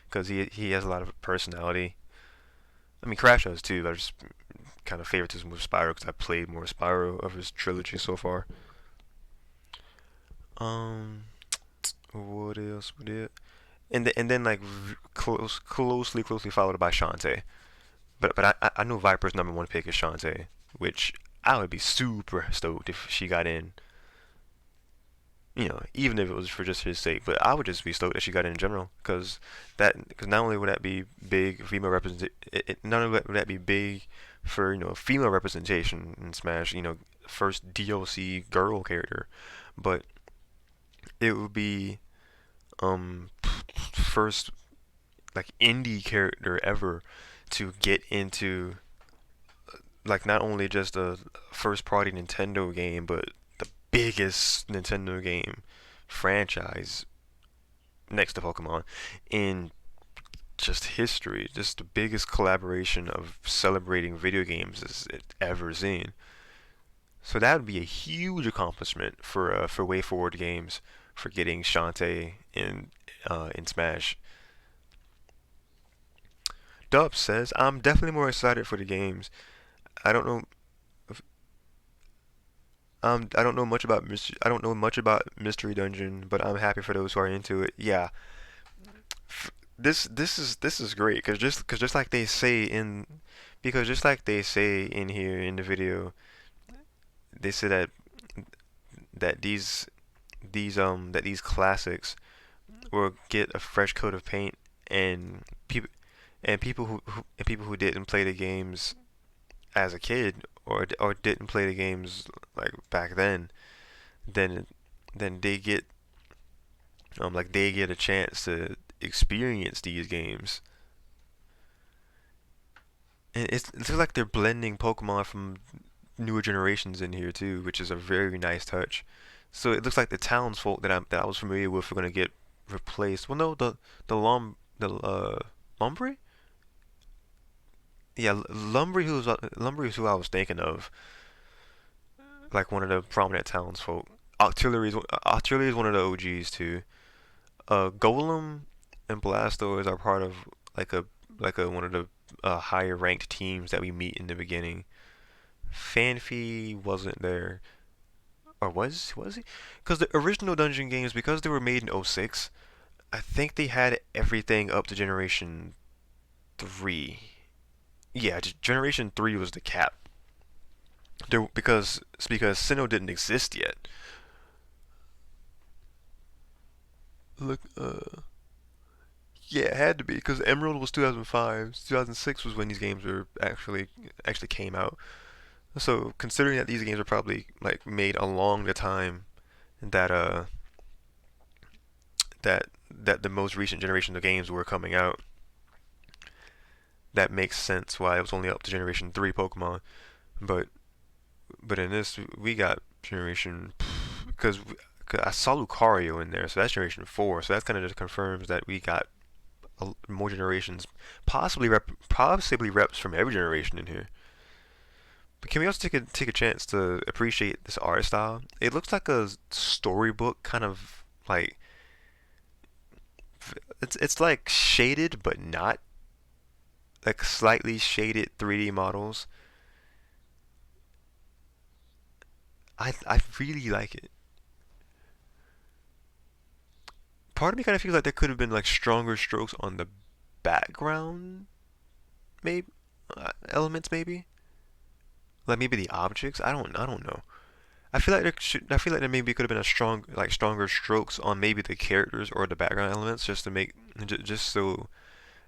because he has a lot of personality. I mean Crash does too. But I just kind of favoritism with Spyro because I played more Spyro of his trilogy so far. Um, what else we did? And then like closely followed by Shantae. But I know Viper's number one pick is Shantae, which I would be super stoked if she got in. You know, even if it was for just his sake, but I would just be stoked that she got in general, because not only would that be big female represent, not only would that be big for female representation in Smash, first DLC girl character, but it would be first like indie character ever to get into like not only just a first party Nintendo game, but the biggest Nintendo game franchise next to Pokemon in just history, just the biggest collaboration of celebrating video games as it ever seen. So that would be a huge accomplishment for Way Forward Games for getting Shantae in Smash. Dub says, "I'm definitely more excited for the games. I don't know I don't know much about I don't know much about Mystery Dungeon, but I'm happy for those who are into it." Yeah, this is great because just like they say in because just like they say in here in the video, they say that these classics will get a fresh coat of paint and people who didn't play the games as a kid or didn't play the games like back then then they get a chance to experience these games. And it's like they're blending Pokemon from newer generations in here too, which is a very nice touch. So it looks like the townsfolk that I was familiar with are gonna get replaced. Well, no, the Lumbray? Yeah, Lumbray is who I was thinking of, like one of the prominent townsfolk. Octillery is one of the OGs too. Golem and Blastoise are part of like a one of the higher ranked teams that we meet in the beginning. Fanfi wasn't there. or was he? Because the original Dungeon games, because they were made in '06, I think they had everything up to Generation 3. Yeah, Generation 3 was the cap. There, because Sinnoh didn't exist yet. Look, yeah, it had to be because Emerald was 2005. 2006 was when these games were actually came out. So considering that these games are probably like made along the time that that the most recent generation of games were coming out, that makes sense why it was only up to Generation 3 Pokemon. But in this we got Generation because I saw Lucario in there, so that's Generation 4. So that kind of just confirms that we got more generations, possibly reps from every generation in here. But can we also take a chance to appreciate this art style? It looks like a storybook kind of like it's like shaded but not, like slightly shaded 3D models. I really like it. Part of me kind of feels like there could have been like stronger strokes on the background, maybe elements maybe, like maybe the objects. I don't know. I feel like there maybe could have been a stronger strokes on maybe the characters or the background elements just to make just so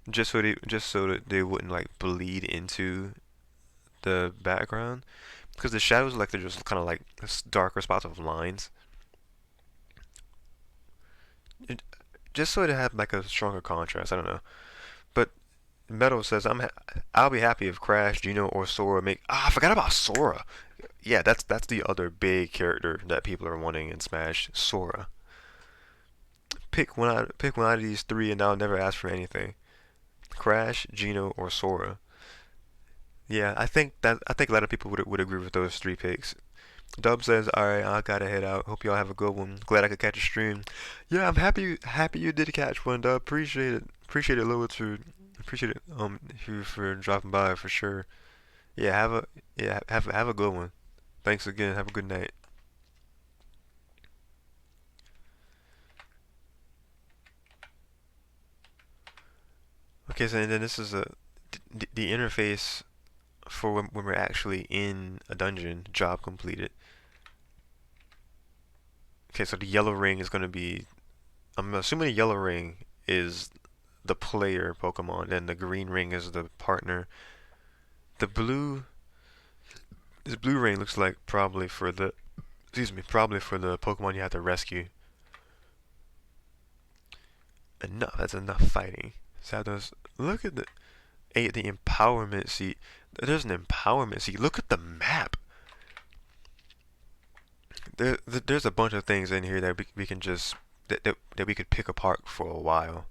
that they wouldn't like bleed into the background, because the shadows like they're just kind of like darker spots of lines. It, just so it had like a stronger contrast. I don't know, but Meadow says I'll be happy if Crash, Geno, or Sora make. Ah, I forgot about Sora. Yeah, that's the other big character that people are wanting in Smash. Sora. Pick one out of these three, and I'll never ask for anything. Crash, Geno, or Sora. Yeah, I think a lot of people would agree with those three picks. Dub says, "All right, I gotta head out. Hope y'all have a good one. Glad I could catch a stream. Yeah, I'm happy you did catch one, Dub. Appreciate it, Lewis, for appreciate it you for dropping by for sure. Yeah, have a good one. Thanks again. Have a good night." Okay, so and then this is the interface for when we're actually in a dungeon, job completed. Okay, so the yellow ring is gonna be. I'm assuming the yellow ring is the player Pokemon, and the green ring is the partner. The blue, this blue ring looks like probably for the, excuse me, probably for the Pokemon you have to rescue. Enough, that's enough fighting. Zapdos, look at the empowerment seat. There's an empowerment seat. Look at the map. There's a bunch of things in here that we can just that we could pick apart for a while.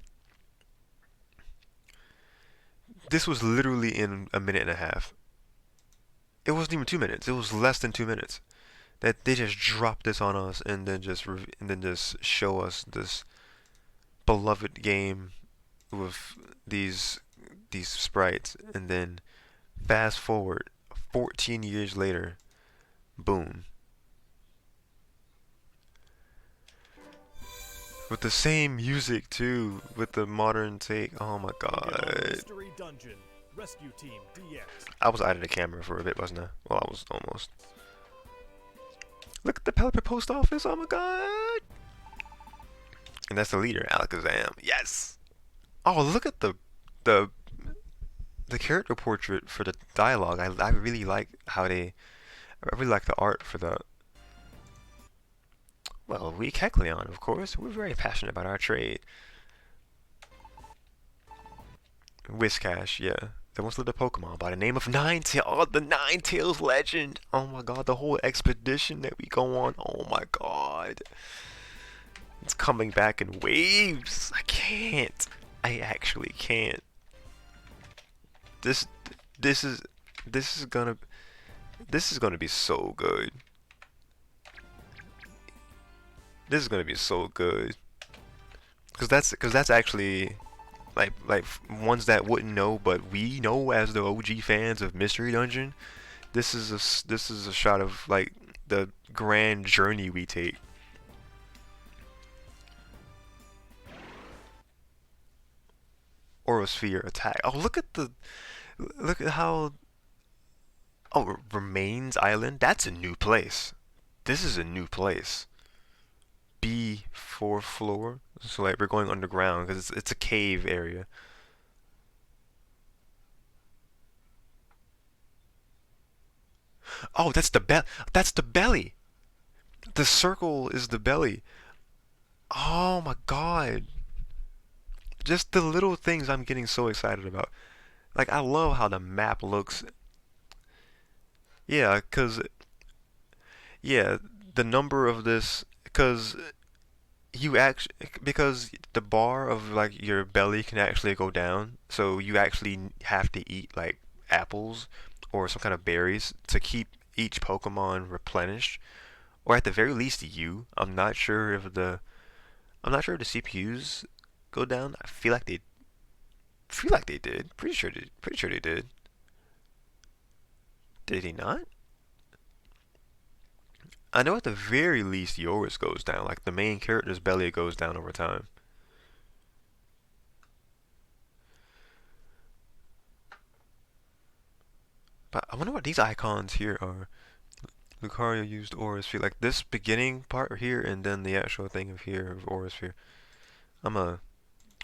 This was literally in a minute and a half. It wasn't even 2 minutes. It was less than 2 minutes. That they just dropped this on us and then just show us this beloved game with these sprites, and then fast forward 14 years later, boom. With the same music too, with the modern take. Oh my god. Mystery Dungeon Rescue Team DX. I was out of the camera for a bit, wasn't I? Well, I was almost. Look at the Pelipper post office. Oh my god. And that's the leader, Alakazam. Yes. Oh, look at the the character portrait for the dialogue. I really like how I really like the art for the. Well, we Kecleon, of course. We're very passionate about our trade. Whiscash, yeah. There once lived a Pokemon by the name of Ninetales. Oh, the Ninetales legend. Oh my god, the whole expedition that we go on. Oh my god. It's coming back in waves. I can't. I actually can't. This this is this is gonna be so good. This is gonna be so good. Cause that's actually like ones that wouldn't know, but we know as the OG fans of Mystery Dungeon. This is a shot of like the grand journey we take. Orosphere attack. Oh, look at how. Oh, Remains Island. That's a new place. This is a new place. B fourth floor. So like we're going underground because it's a cave area. Oh, That's the belly. The circle is the belly. Oh my god. Just the little things I'm getting so excited about. Like I love how the map looks. Yeah, cause yeah, the number of this, cause you actually because the bar of like your belly can actually go down, so you actually have to eat like apples or some kind of berries to keep each Pokemon replenished, or at the very least you. I'm not sure if the CPUs go down. Feel like they did. Pretty sure they did. Did he not? I know at the very least yours goes down. Like the main character's belly goes down over time. But I wonder what these icons here are. Lucario used Aura Sphere. Like this beginning part here and then the actual thing of here of Aura Sphere. I'm gonna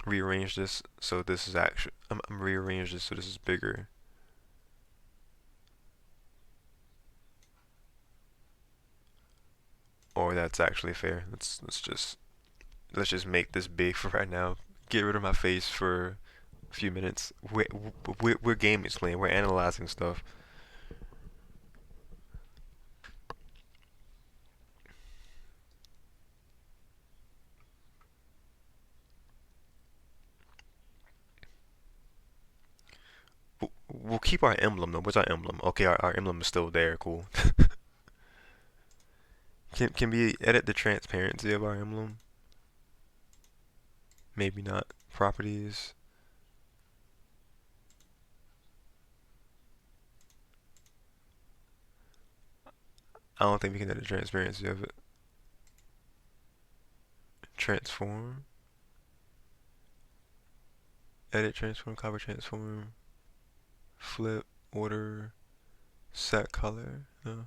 rearrange this so this is actually I'm rearrange this so this is bigger. Or that's actually fair. Let's just make this big for right now. Get rid of my face for a few minutes. We're game explaining. We're analyzing stuff. We'll keep our emblem though. What's our emblem? Okay, our emblem is still there. Cool. Can we edit the transparency of our emblem? Maybe not. Properties. I don't think we can edit the transparency of it. Transform. Edit transform, copy transform, flip, order, set color. No.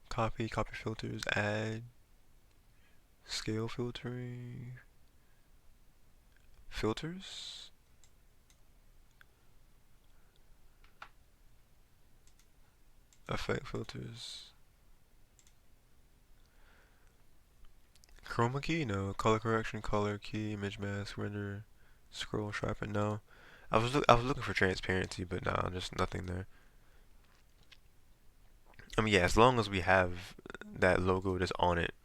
Copy filters, add, scale filtering, filters. Effect filters. Chroma key? No. Color correction, color key, image mask, render, scroll sharpen. No. I was looking for transparency, but no, just nothing there. I mean, yeah, as long as we have that logo that's on it,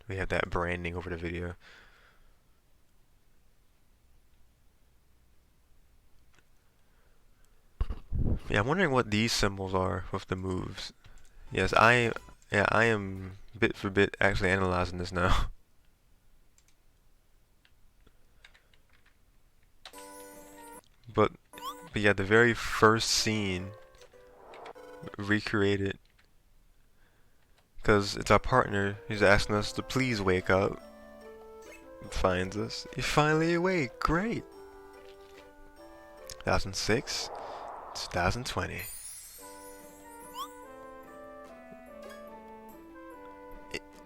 we have that branding over the video. Yeah, I'm wondering what these symbols are with the moves. Yes, I am bit for bit actually analyzing this now. But yeah, the very first scene recreated because it's our partner who's asking us to please wake up. Finds us. You're finally awake. Great. 2006, 2020.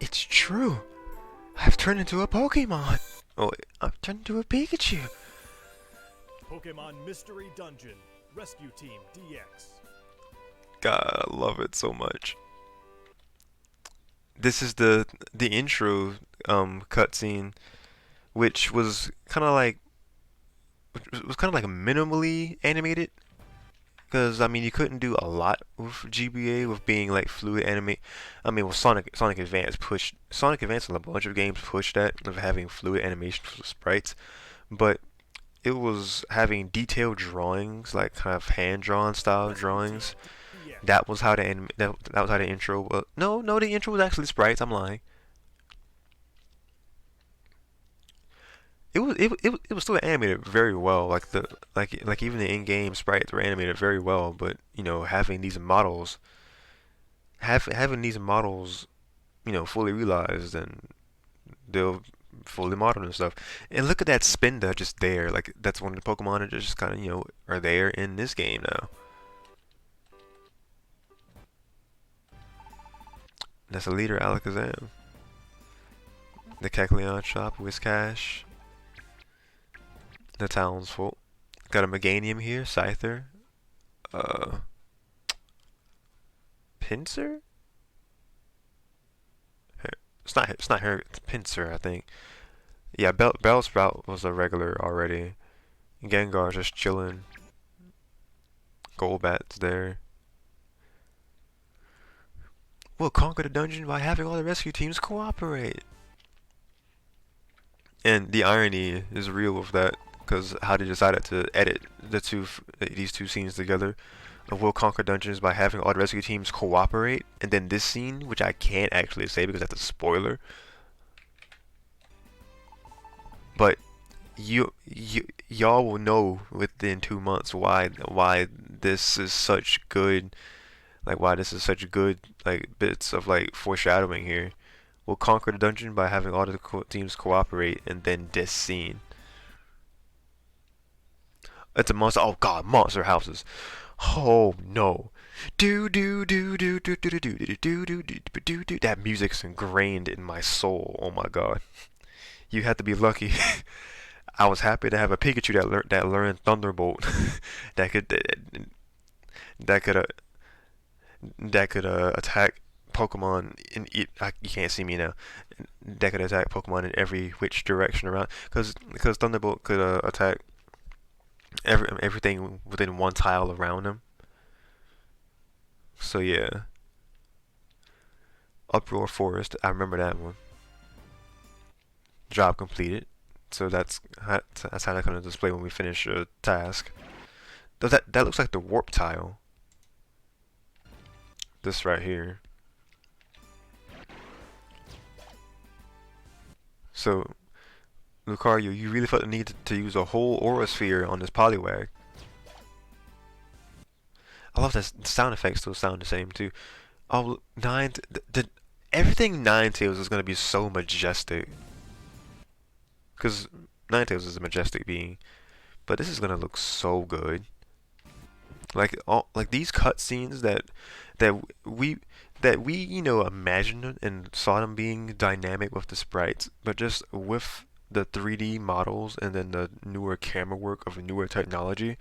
It's true. I've turned into a Pokemon. Oh, I've turned into a Pikachu. Pokemon Mystery Dungeon Rescue Team DX. God, I love it so much. This is the intro cutscene, which was kind of like minimally animated. Because I mean, you couldn't do a lot with GBA with being like fluid animate. I mean, well, Sonic Advance and a bunch of games pushed that of having fluid animation for sprites, but it was having detailed drawings, like kind of hand drawn style drawings. That was how that was how the intro was. No, the intro was actually sprites. I'm lying. It was still animated very well. Like even the in-game sprites were animated very well. But you know, having these models, having these models, fully realized, and they'll fully modeled and stuff. And look at that Spinda just there. Like that's one of the Pokemon that just kind of are there in this game now. That's a leader, Alakazam. The Kecleon shop, Whiscash. The Townsfolk. Got a Meganium here, Scyther. Uh, Pinsir? It's not her, it's Pinsir, I think. Yeah, Bellsprout was a regular already. Gengar's just chilling. Golbat's there. We'll conquer the dungeon by having all the rescue teams cooperate. And the irony is real with that, because how they decided to edit these two scenes together. We'll conquer dungeons by having all the rescue teams cooperate, and then this scene, which I can't actually say because that's a spoiler. But y'all will know within 2 months why this is such good, like why this is such good like bits of like foreshadowing here. We'll conquer the dungeon by having all the teams cooperate, and then this scene. It's a monster. Oh god, monster houses. Oh no. Do do do do do do do do do do do do do. That music's ingrained in my soul. Oh my god. You had to be lucky. I was happy to have a Pikachu that learned Thunderbolt. that could that could attack Pokemon you can't see me now. That could attack Pokemon in every which direction around. Because Thunderbolt could attack everything within one tile around him. So yeah, Uproar Forest. I remember that one. Job completed. So that's how that's going to display when we finish a task. Does that looks like the warp tile. This right here. So, Lucario, you really felt the need to use a whole Aura Sphere on this Poliwag. I love that the sound effects still sound the same too. Oh, everything Ninetales is gonna be so majestic. Because Ninetales is a majestic being, but this is gonna look so good. Like these cutscenes that we imagined and saw them being dynamic with the sprites, but just with the 3D models and then the newer camera work of newer technology,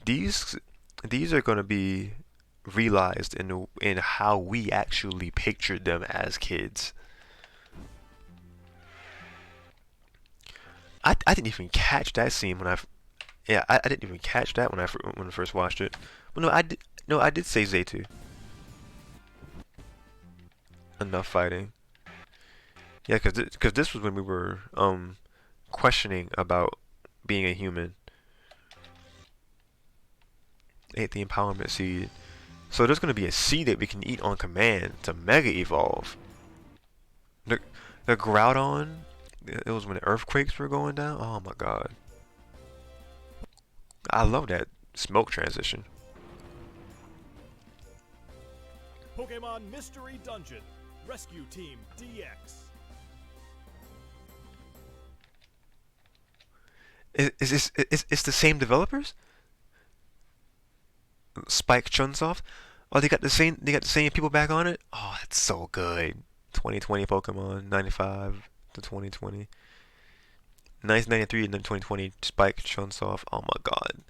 these are going to be realized in how we actually pictured them as kids. I didn't even catch that scene when I didn't even catch that when I first watched it. Well, I did say Zaytu. Enough fighting. Yeah, cause this was when we were questioning about being a human. Ate the empowerment seed. So there's gonna be a seed that we can eat on command to mega evolve. The Groudon. It was when the earthquakes were going down. Oh my god. I love that smoke transition. Pokemon Mystery Dungeon. Rescue Team DX. Is the same developers? Spike Chunsoft? Oh, they got the same people back on it? Oh, that's so good. 2020 Pokemon, 95 to 2020. 1993 and then 2020 Spike Chunsoft. Oh my god.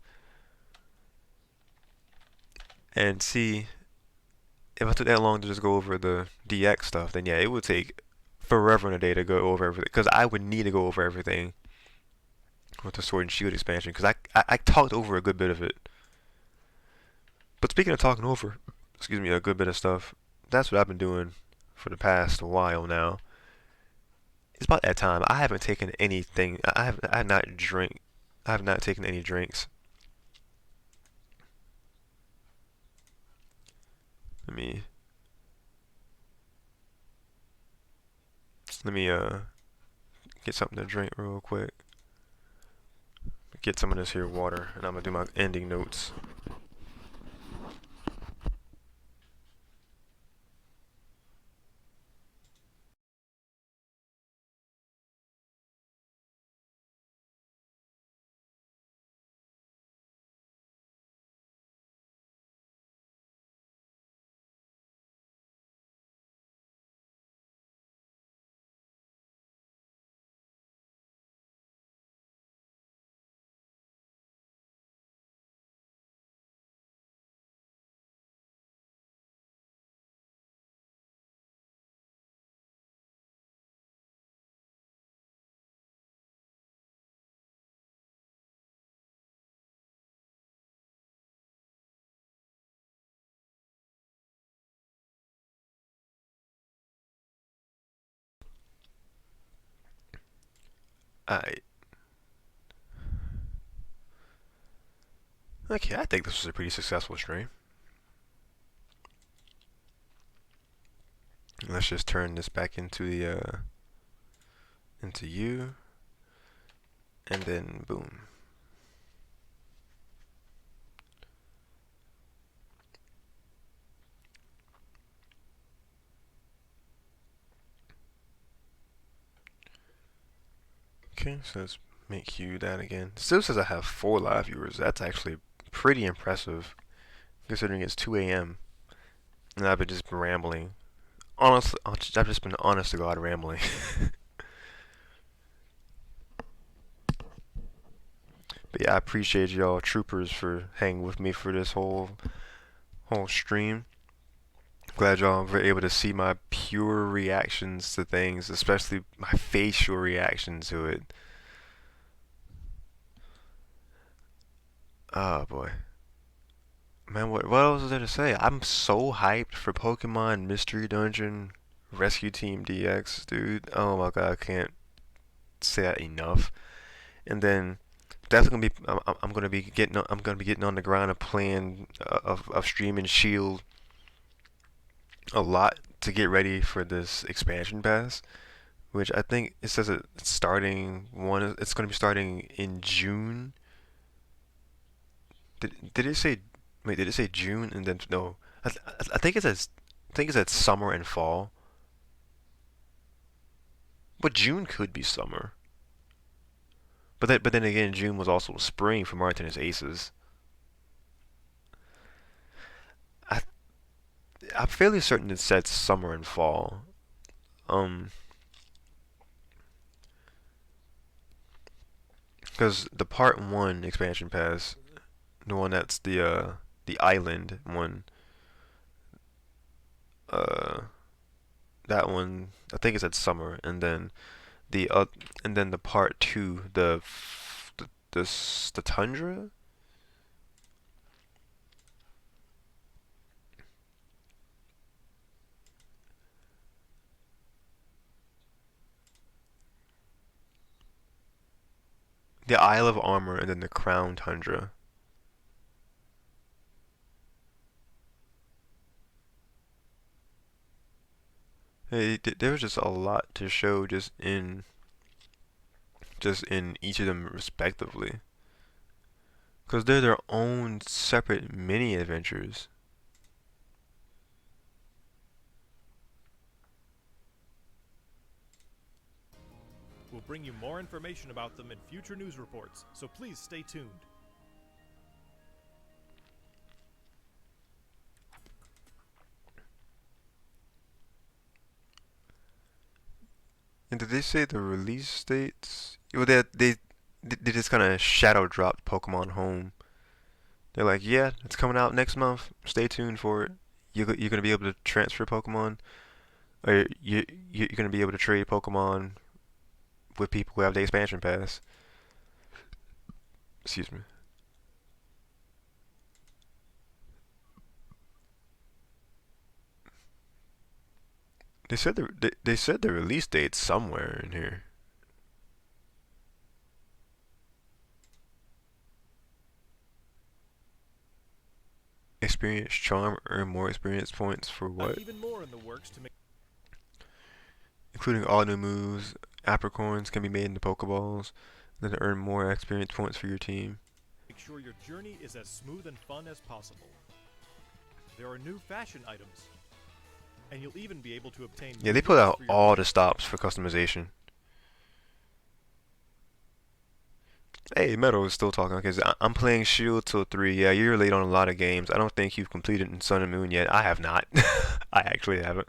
And see, if I took that long to just go over the DX stuff, then yeah, it would take forever and a day to go over everything. Because I would need to go over everything with the Sword and Shield expansion. Because I talked over a good bit of it. But speaking of talking over, excuse me, a good bit of stuff, that's what I've been doing for the past while now. It's about that time. I haven't taken anything. I have not taken any drinks. Let me get something to drink real quick. Get some of this here water, and I'm gonna do my ending notes. I Okay, I think this was a pretty successful stream. Let's just turn this back into the into you, and then boom. Okay, so let's make you that again. It still says I have 4 live viewers. That's actually pretty impressive, considering it's 2 a.m. and I've been just rambling. Honestly, I've just been honest to God rambling. But yeah, I appreciate y'all troopers for hanging with me for this whole stream. Glad y'all were able to see my pure reactions to things, especially my facial reaction to it. Oh boy. Man, what else is there to say? I'm so hyped for Pokemon Mystery Dungeon Rescue Team DX, dude. Oh my god, I can't say that enough. And then that's gonna be I'm gonna be getting on the grind of playing of streaming Shield a lot to get ready for this expansion pass, which I think it says it's starting one. It's gonna be starting in June. Did it say? Wait, did it say June and then no? I think it says summer and fall. But June could be summer. But then again, June was also spring for Martinez Aces. I I'm fairly certain it said summer and fall. Um, because the Part One expansion pass, the one that's the island one, uh, that one I think it said summer, and then the Part Two, the tundra. The Isle of Armor and then the Crown Tundra. There was just a lot to show just in each of them respectively, because they're their own separate mini adventures. We'll bring you more information about them in future news reports, so please stay tuned. And did they say the release dates? Well, they just kind of shadow dropped Pokemon Home. They're like, yeah, it's coming out next month. Stay tuned for it. You're gonna be able to transfer Pokemon, or you're gonna be able to trade Pokemon with people who have the expansion pass. Excuse me. They said the release date somewhere in here. Experience charm, earn more experience points for what? Even more in the works to make Including all new moves, apricorns can be made into Pokeballs, then earn more experience points for your team. sure your journey is as smooth and fun as possible. There are new fashion items, and you'll even be able to obtain. Yeah, they put out all the stops for customization. Hey, Meadow is still talking. Okay, so I'm playing Shield till 3. Yeah, you're late on a lot of games. I don't think you've completed in Sun and Moon yet. I have not. I actually haven't.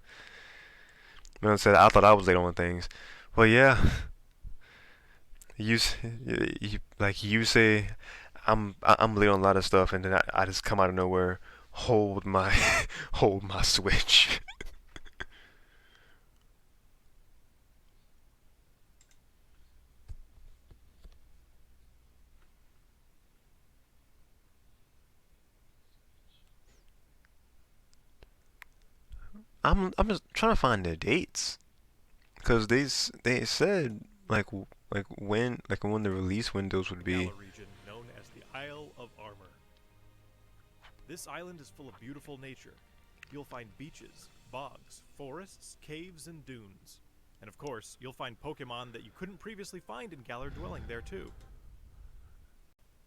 Meadow said I thought I was late on things. Well, yeah. You say I'm late on a lot of stuff, and then I just come out of nowhere, hold my hold my Switch. I'm just trying to find the dates, cause they said like when the release windows would The be. Gala region, known as the Isle of Armor. This island is full of beautiful nature. You'll find beaches, bogs, forests, caves, and dunes. And of course, you'll find Pokemon that you couldn't previously find in Galar Dwelling there too.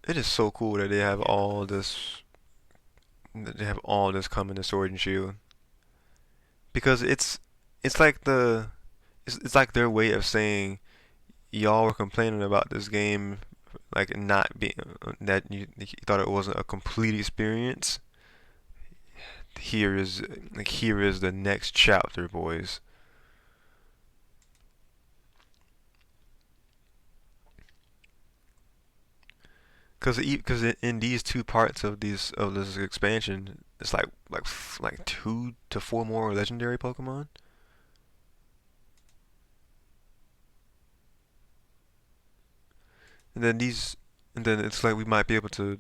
It is so cool that they have all this. That they have all this coming to Sword and Shield because it's like it's like their way of saying y'all were complaining about this game like not being that you thought it wasn't a complete experience. Here is the next chapter, boys. Because in these two parts of this expansion, it's like 2 to 4 more legendary Pokemon. And then these, and then it's like we might be able to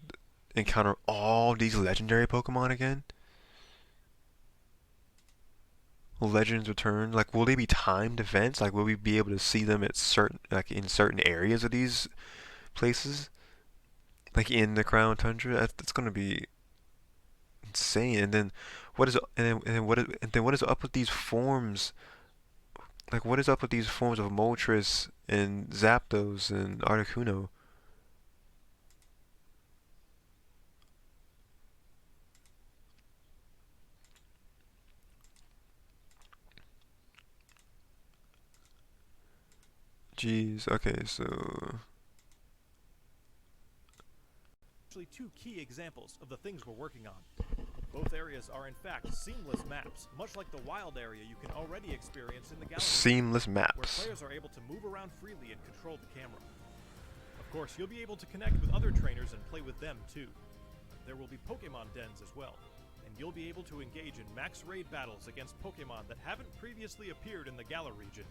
encounter all these legendary Pokemon again. Legends return. Like, will they be timed events? Like, will we be able to see them at in certain areas of these places? Like in the Crown Tundra, that's gonna be insane. And then what is up with these forms? Like, what is up with these forms of Moltres and Zapdos and Articuno? Jeez. Okay, so Actually, two key examples of the things we're working on. Both areas are in fact seamless maps, much like the wild area you can already experience in the gallery, seamless where maps. players are able to move around freely and control the camera. Of course, you'll be able to connect with other trainers and play with them too. There will be Pokemon dens as well, and you'll be able to engage in max raid battles against Pokemon that haven't previously appeared in the Galar region.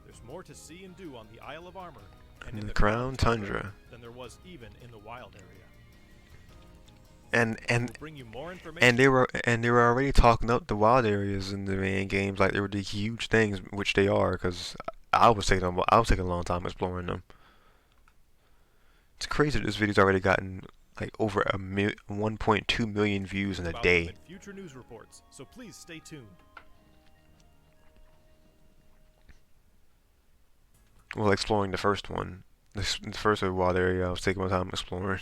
There's more to see and do on the Isle of Armor and in the Crown Tundra. than there was even in the wild area. And We'll bring you more information. and they were already talking up the wild areas in the main games like they were the huge things, which they are. Because I was taking a long time exploring them. It's crazy that this video's already gotten like over 1.2 million views in a about them day. in future news reports, so please stay tuned. Well, exploring the first one, the first wild area, I was taking my time exploring.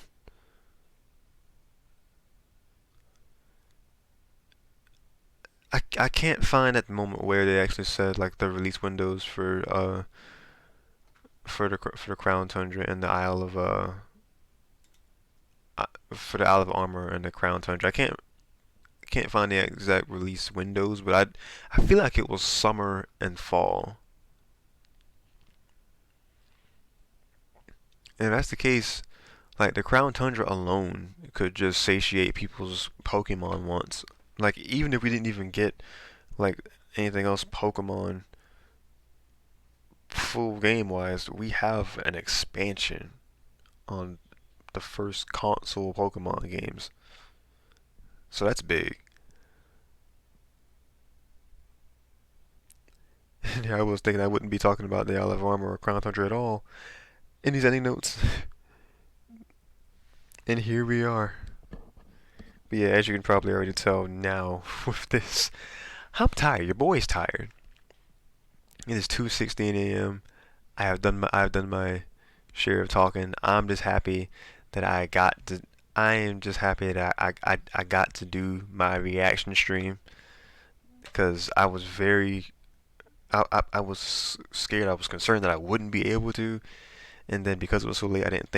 I can't find at the moment where they actually said like the release windows for the Crown Tundra and the Isle of for the Isle of Armor and the Crown Tundra. I can't find the exact release windows, but I feel like it was summer and fall. And if that's the case, like the Crown Tundra alone could just satiate people's Pokemon wants. Like even if we didn't even get like anything else Pokemon full game wise, we have an expansion on the first console Pokemon games. So that's big. And I was thinking I wouldn't be talking about the Isle of Armor or Crown Tundra at all in these ending notes. And here we are. But yeah, as you can probably already tell now with this, I'm tired. Your boy's tired. It is 2:16 a.m. I've done my share of talking. I'm just happy that I am just happy that I got to do my reaction stream because I was I was scared. I was concerned that I wouldn't be able to, and then because it was so late, I didn't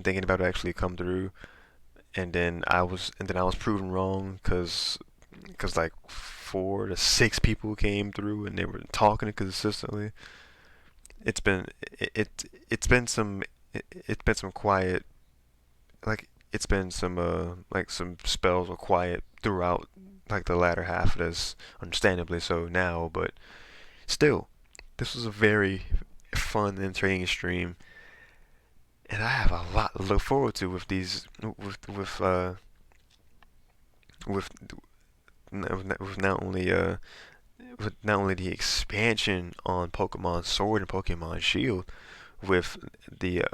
think about it actually come through, and then I was proven wrong because like 4 to 6 people came through and they were talking consistently. It's been it's been some quiet, like it's been some like some spells of quiet throughout like the latter half of this, understandably so now, but still, this was a very fun and entertaining stream, and I have a lot to look forward to with these with with not only with not only the expansion on Pokemon Sword and Pokemon Shield, with the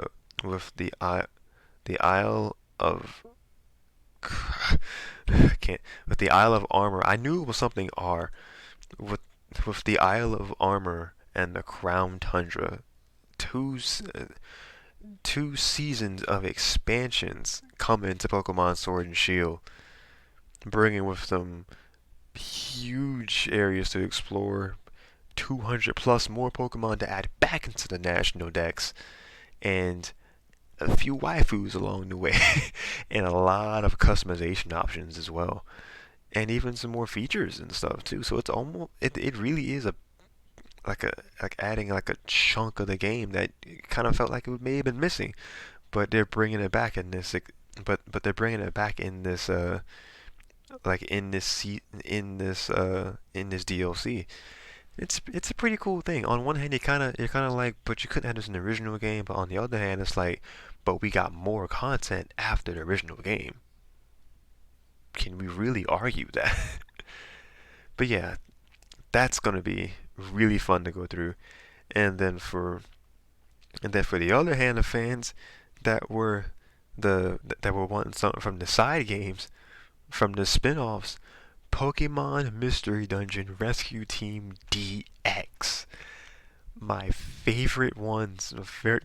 with the Isle of I can't with the Isle of Armor. I knew it was something R. With the Isle of Armor and the Crown Tundra, two two seasons of expansions come into Pokemon Sword and Shield, bringing with them huge areas to explore, 200 plus more Pokemon to add back into the national decks, and a few waifus along the way, and a lot of customization options as well, and even some more features and stuff too. So it's almost it really is a like adding like a chunk of the game that kind of felt like it may have been missing, but they're bringing it back in this. But they're bringing it back in this like in this DLC. It's a pretty cool thing. On one hand, you're kind of like, but you couldn't have this in the original game. But on the other hand, it's like, but we got more content after the original game. Can we really argue that? But yeah, that's gonna be really fun to go through. And then for the other hand of fans that were that were wanting something from the side games, from the spin-offs, Pokemon Mystery Dungeon Rescue Team DX. My favorite ones,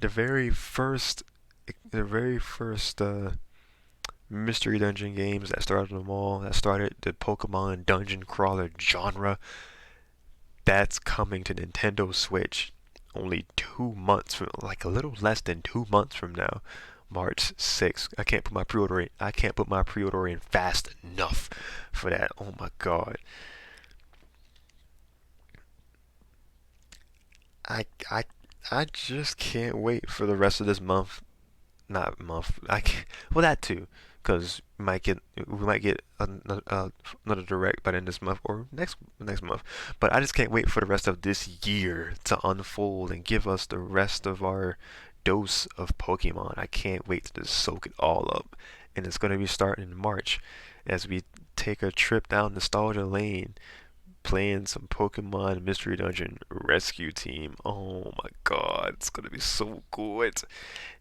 the very first Mystery Dungeon games that started them all, that started the Pokemon Dungeon Crawler genre. That's coming to Nintendo Switch only 2 months from, like a little less than 2 months from now, March 6th. I can't put my pre-order in. I can't put my pre-order in fast enough for that. Oh my god. I I I just can't wait for the rest of this month. Not month. I can't, well, that too, because we might get another direct by the end of this month or next month. But I just can't wait for the rest of this year to unfold and give us the rest of our dose of Pokemon. I can't wait to just soak it all up, and it's gonna be starting in March as we take a trip down nostalgia lane, playing some Pokemon Mystery Dungeon Rescue Team. Oh my god, it's gonna be so good.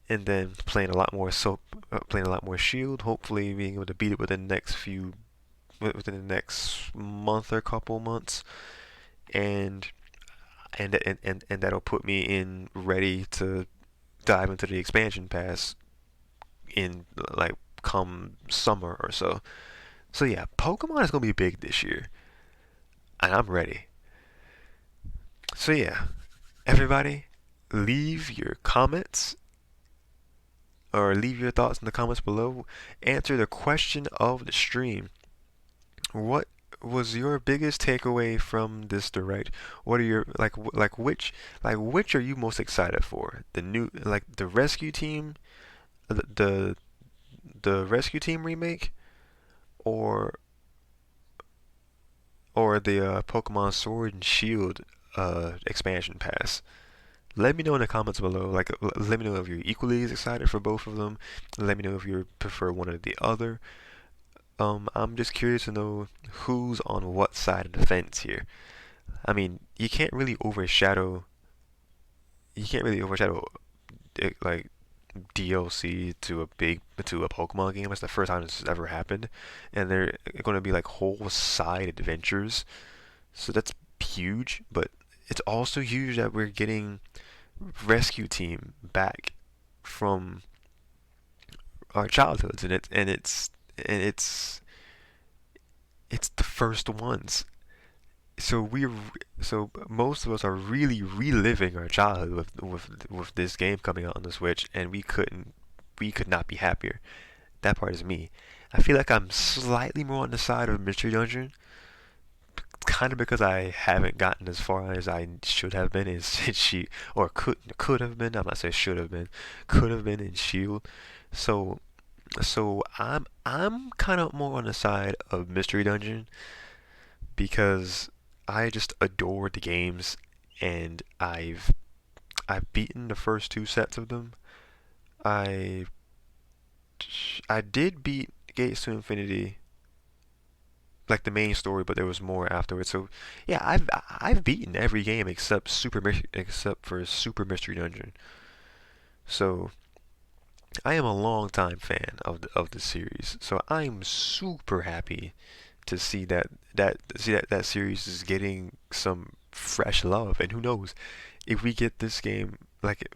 And then playing a lot more Shield. Hopefully, being able to beat it within the next month or couple months, and and that'll put me in ready to dive into the expansion pass in like come summer or so. So yeah, Pokemon is gonna be big this year, and I'm ready. So yeah, everybody, leave your comments or leave your thoughts in the comments below. Answer the question of the stream. What was your biggest takeaway from this direct? What are your which are you most excited for? The new the rescue team, the the, the rescue team remake, or the Pokemon Sword and Shield expansion pass? Let me know in the comments below. Let me know if you're equally as excited for both of them. Let me know if you prefer one or the other. I'm just curious to know who's on what side of the fence here. I mean, you can't really overshadow like DLC to a Pokemon game. It's the first time this has ever happened, and they're going to be like whole side adventures. So that's huge, but it's also huge that we're getting rescue team back from our childhoods, and it's the first ones. So so most of us are really reliving our childhood with this game coming out on the Switch, and we could not be happier. That part is me. I feel like I'm slightly more on the side of Mystery Dungeon, kind of because I haven't gotten as far as I should have been in she or could have been. I'm not saying should have been, could have been in Shield. So I'm kind of more on the side of Mystery Dungeon because I just adore the games, and I've beaten the first two sets of them. I I did beat Gates to Infinity like the main story, but there was more afterwards. So yeah, I've beaten every game except for Super Mystery Dungeon. So I am a long time fan of the series. So I'm super happy to see that series is getting some fresh love. And who knows, if we get this game, like,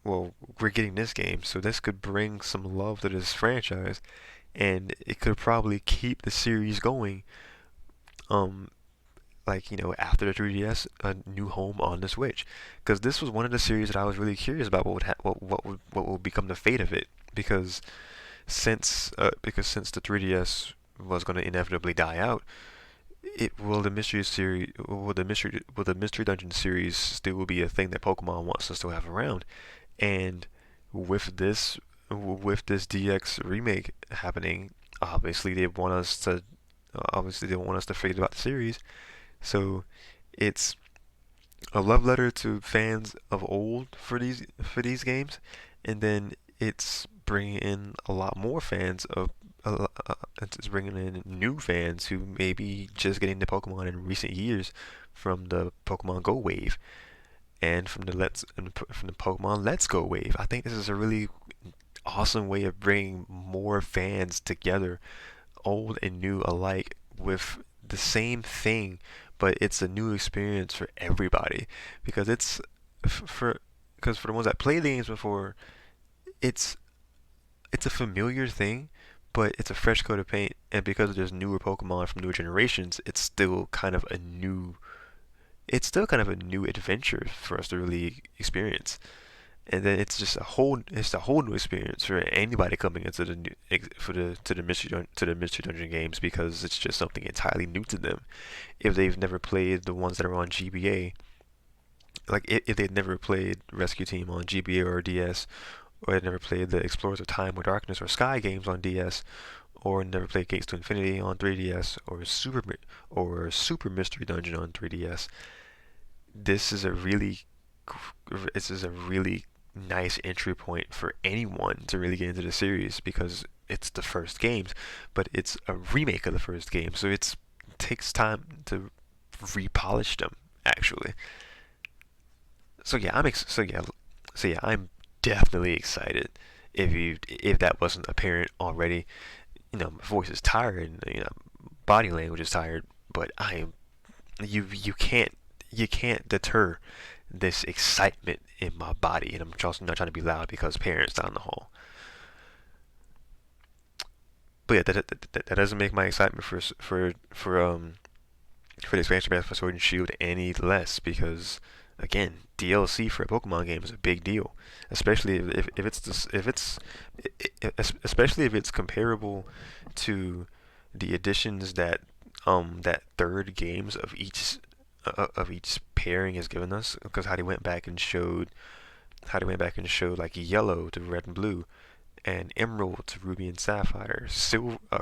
well, we're getting this game, so this could bring some love to this franchise, and it could probably keep the series going. Um, like, after the 3DS, a new home on the Switch, because this was one of the series that I was really curious about what would become the fate of it, because since the 3DS was going to inevitably die out, it will the mystery series will the mystery dungeon series still be a thing that Pokemon wants to still have around? And with this DX remake happening, obviously they want us to forget about the series. So it's a love letter to fans of old for these games, and then it's bringing in a lot more fans of it's bringing in new fans who may be just getting into Pokemon in recent years from the Pokemon Go wave and from the Pokemon Let's Go wave. I think this is a really awesome way of bringing more fans together, old and new alike, with the same thing, but it's a new experience for everybody because for for the ones that played the games before, it's it's a familiar thing, but it's a fresh coat of paint, and because there's newer Pokemon from newer generations, it's still kind of a new adventure for us to really experience. And then it's a whole new experience for anybody coming into the new, for the to the mystery dungeon games, because it's just something entirely new to them. If they've never played the ones that are on GBA, like if they've never played Rescue Team on GBA or DS, or they've never played the Explorers of Time or Darkness or Sky games on DS, or never played Gates to Infinity on 3DS, or Super Mystery Dungeon on 3DS, this is a really this is a really nice entry point for anyone to really get into the series, because it's the first games, but it's a remake of the first game, so it takes time to repolish them actually. So yeah, I'm definitely excited. If that wasn't apparent already, my voice is tired, and body language is tired, but I am you can't deter this excitement in my body, and I'm also not trying to be loud because parents down the hall. But yeah, that doesn't make my excitement for the expansion pack for Sword and Shield any less, because again, DLC for a Pokemon game is a big deal, especially if it's this, if it's especially if it's comparable to the additions that third games of each pairing has given us, because how they went back and showed like yellow to red and blue, and emerald to ruby and sapphire,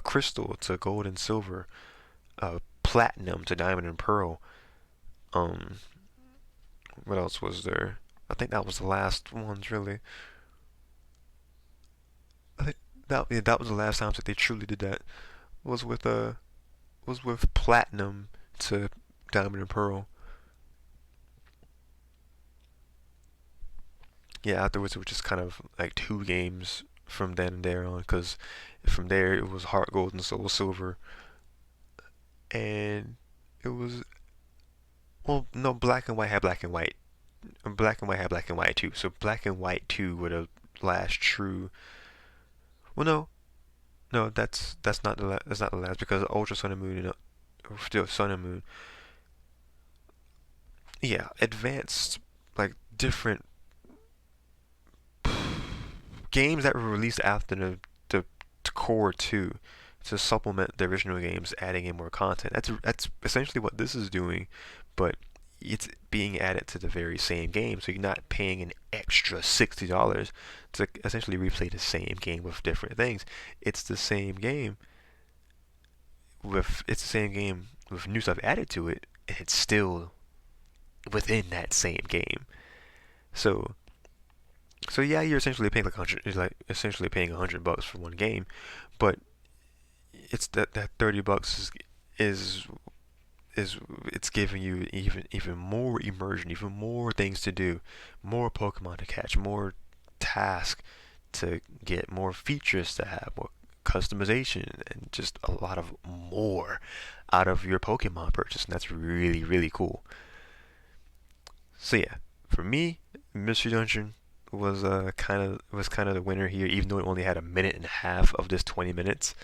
crystal to gold and silver, platinum to diamond and pearl. Um, what else was there? I think that was the last ones really. I think that was the last time that they truly did that. Was with platinum to diamond and pearl. Yeah, afterwards it was just kind of like two games from then and there on, because from there it was Heart Gold and Soul Silver, and it was, well, no, Black and White had Black and White. Black and White had Black and White too. So Black and White 2 were the last true. Well, no, that's not the last, because Ultra Sun and Moon and still Sun and Moon. Yeah, advanced, like, different games that were released after the core 2 to supplement the original games, adding in more content. That's essentially what this is doing, but it's being added to the very same game, so you're not paying an extra $60 to essentially replay the same game with different things. It's the same game with new stuff added to it, and it's still within that same game. So yeah, you're essentially paying like essentially paying $100 for one game, but it's that $30 is it's giving you even more immersion, even more things to do, more Pokemon to catch, more tasks to get, more features to have, more customization, and just a lot of more out of your Pokemon purchase. And that's really, really cool. So yeah, for me, Mystery Dungeon was kind of the winner here, even though it only had a minute and a half of this 20 minutes.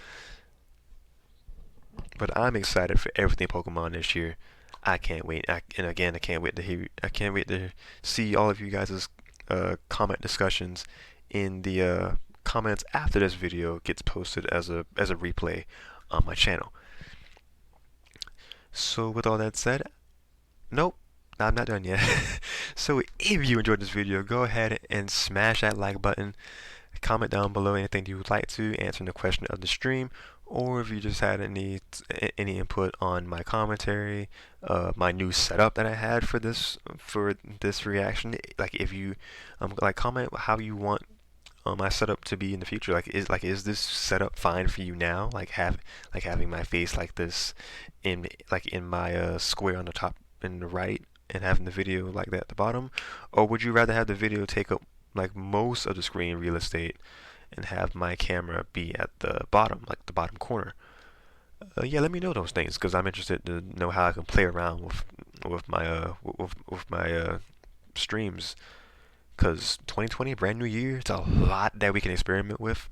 But I'm excited for everything Pokemon this year. I can't wait. And again, I can't wait to see all of you guys' comment discussions in the comments after this video gets posted as a replay on my channel. So with all that said, nope, I'm not done yet. So if you enjoyed this video, go ahead and smash that like button. Comment down below anything you would like to, answering the question of the stream, or if you just had any input on my commentary, my new setup that I had for this reaction. Like if you like, comment how you want my setup to be in the future. Is this setup fine for you now? Having my face like this in my square on the top in the right, and having the video like that at the bottom, or would you rather have the video take up like most of the screen real estate and have my camera be at the bottom, like the bottom corner? Yeah, let me know those things, because I'm interested to know how I can play around with my streams. Because 2020, brand new year, it's a lot that we can experiment with.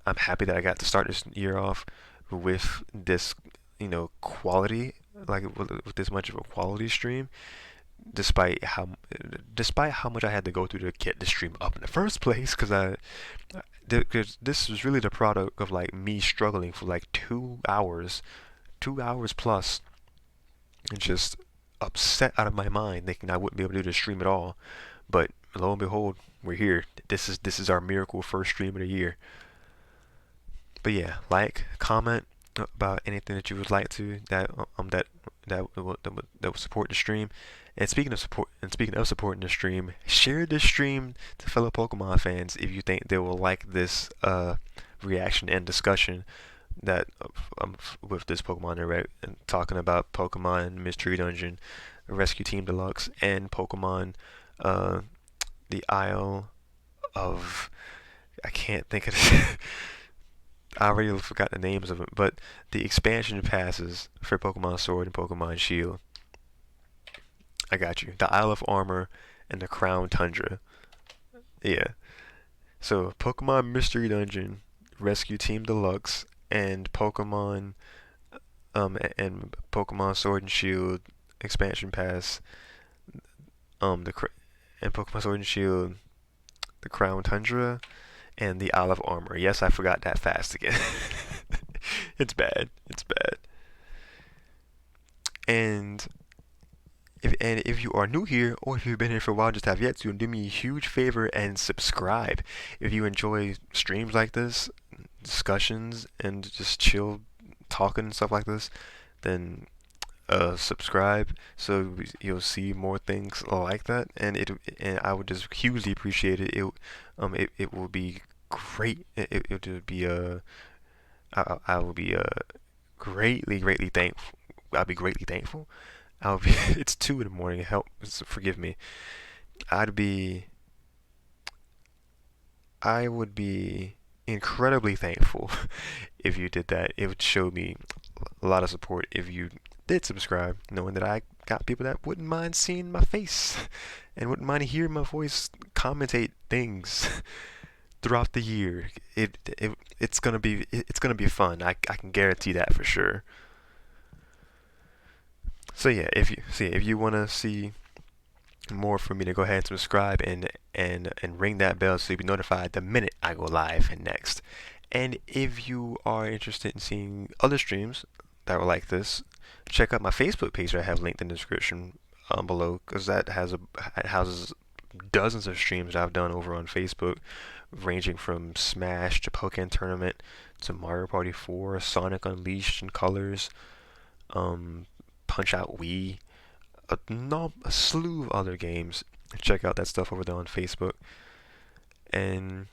I'm happy that I got to start this year off with this, quality, like with this much of a quality stream, despite how much I had to go through to get the stream up in the first place. Because this was really the product of like me struggling for like 2 hours plus, and just upset out of my mind, thinking I wouldn't be able to do the stream at all. But lo and behold, we're here. This is our miracle first stream of the year. But yeah, like, comment about anything that you would like to that will support the stream. And speaking of supporting the stream, share this stream to fellow Pokemon fans if you think they will like this reaction and discussion that with this Pokemon Direct, and talking about Pokemon Mystery Dungeon, Rescue Team Deluxe, and Pokemon the Isle of, I can't think of it. I already forgot the names of it, but the expansion passes for Pokemon Sword and Pokemon Shield. I got you. The Isle of Armor and the Crown Tundra. Yeah. So Pokemon Mystery Dungeon, Rescue Team Deluxe, and Pokemon Sword and Shield expansion pass. And Pokemon Sword and Shield, the Crown Tundra, and the Isle of Armor. Yes, I forgot that fast again. It's bad. It's bad. And if you are new here, or if you've been here for a while just have yet to, do me a huge favor and subscribe. If you enjoy streams like this, discussions, and just chill talking and stuff like this, then subscribe so you'll see more things like that, and I would just hugely appreciate it. It will be great. It would be I will be greatly thankful. I'll be greatly thankful. It's 2 in the morning. Forgive me. I would be incredibly thankful if you did that. It would show me a lot of support if you did subscribe, knowing that I got people that wouldn't mind seeing my face and wouldn't mind hearing my voice commentate things throughout the year. It's gonna be fun. I can guarantee that for sure. So yeah, if you wanna see more from me, to go ahead and subscribe and ring that bell so you'll be notified the minute I go live and next. And if you are interested in seeing other streams that were like this, check out my Facebook page that I have linked in the description below, because it houses dozens of streams that I've done over on Facebook, ranging from Smash to Pokemon Tournament to Mario Party 4, Sonic Unleashed and Colors, Punch Out Wii, a slew of other games. Check out that stuff over there on Facebook. And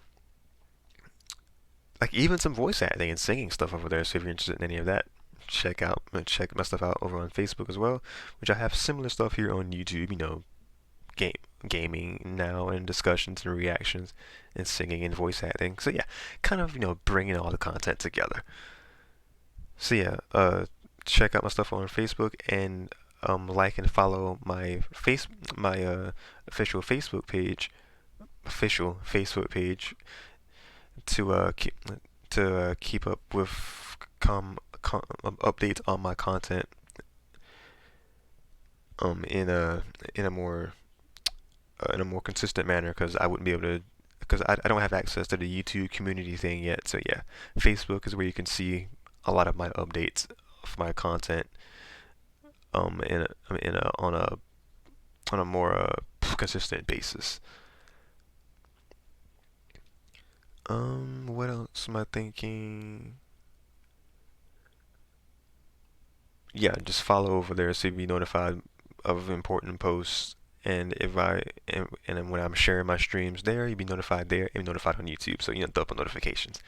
like even some voice acting and singing stuff over there, so if you're interested in any of that, check my stuff out over on Facebook as well, which I have similar stuff here on YouTube. Game gaming now and discussions and reactions and singing and voice acting. So yeah, kind of bringing all the content together. So yeah, check out my stuff on Facebook and like and follow my official Facebook page to keep up with updates on my content in a more consistent manner, because I wouldn't be able to, because I don't have access to the YouTube community thing yet. So yeah, Facebook is where you can see a lot of my updates of my content on a more consistent basis. What else am I thinking? Yeah, just follow over there so you'll be notified of important posts. And if and then when I'm sharing my streams there, you'll be notified there and notified on YouTube. So double notifications.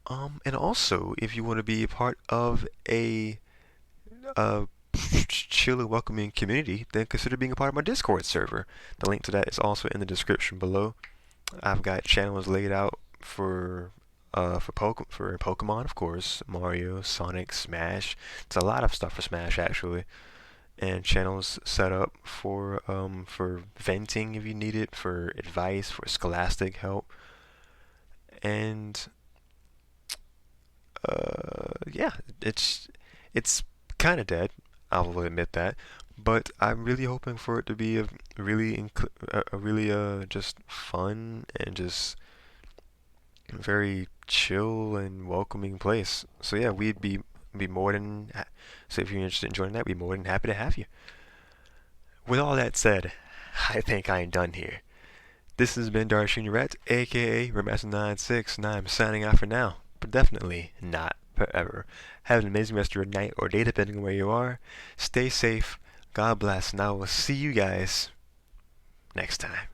And also, if you want to be a part of a chill and welcoming community, then consider being a part of my Discord server. The link to that is also in the description below. I've got channels laid out for Pokemon, of course, Mario, Sonic, Smash. It's a lot of stuff for Smash actually, and channels set up for venting if you need it, for advice, for scholastic help, and yeah, it's kind of dead. I will admit that, but I'm really hoping for it to be a really just fun and just very chill and welcoming place. So yeah, we'd be more than so if you're interested in joining that, we'd be more than happy to have you. With all that said, I think I am done here. This has been Darshini Rhett, aka RhettMaster96, and I'm signing out for now, but definitely not forever. Have an amazing rest of your night or day, depending on where you are. Stay safe, God bless, and I will see you guys next time.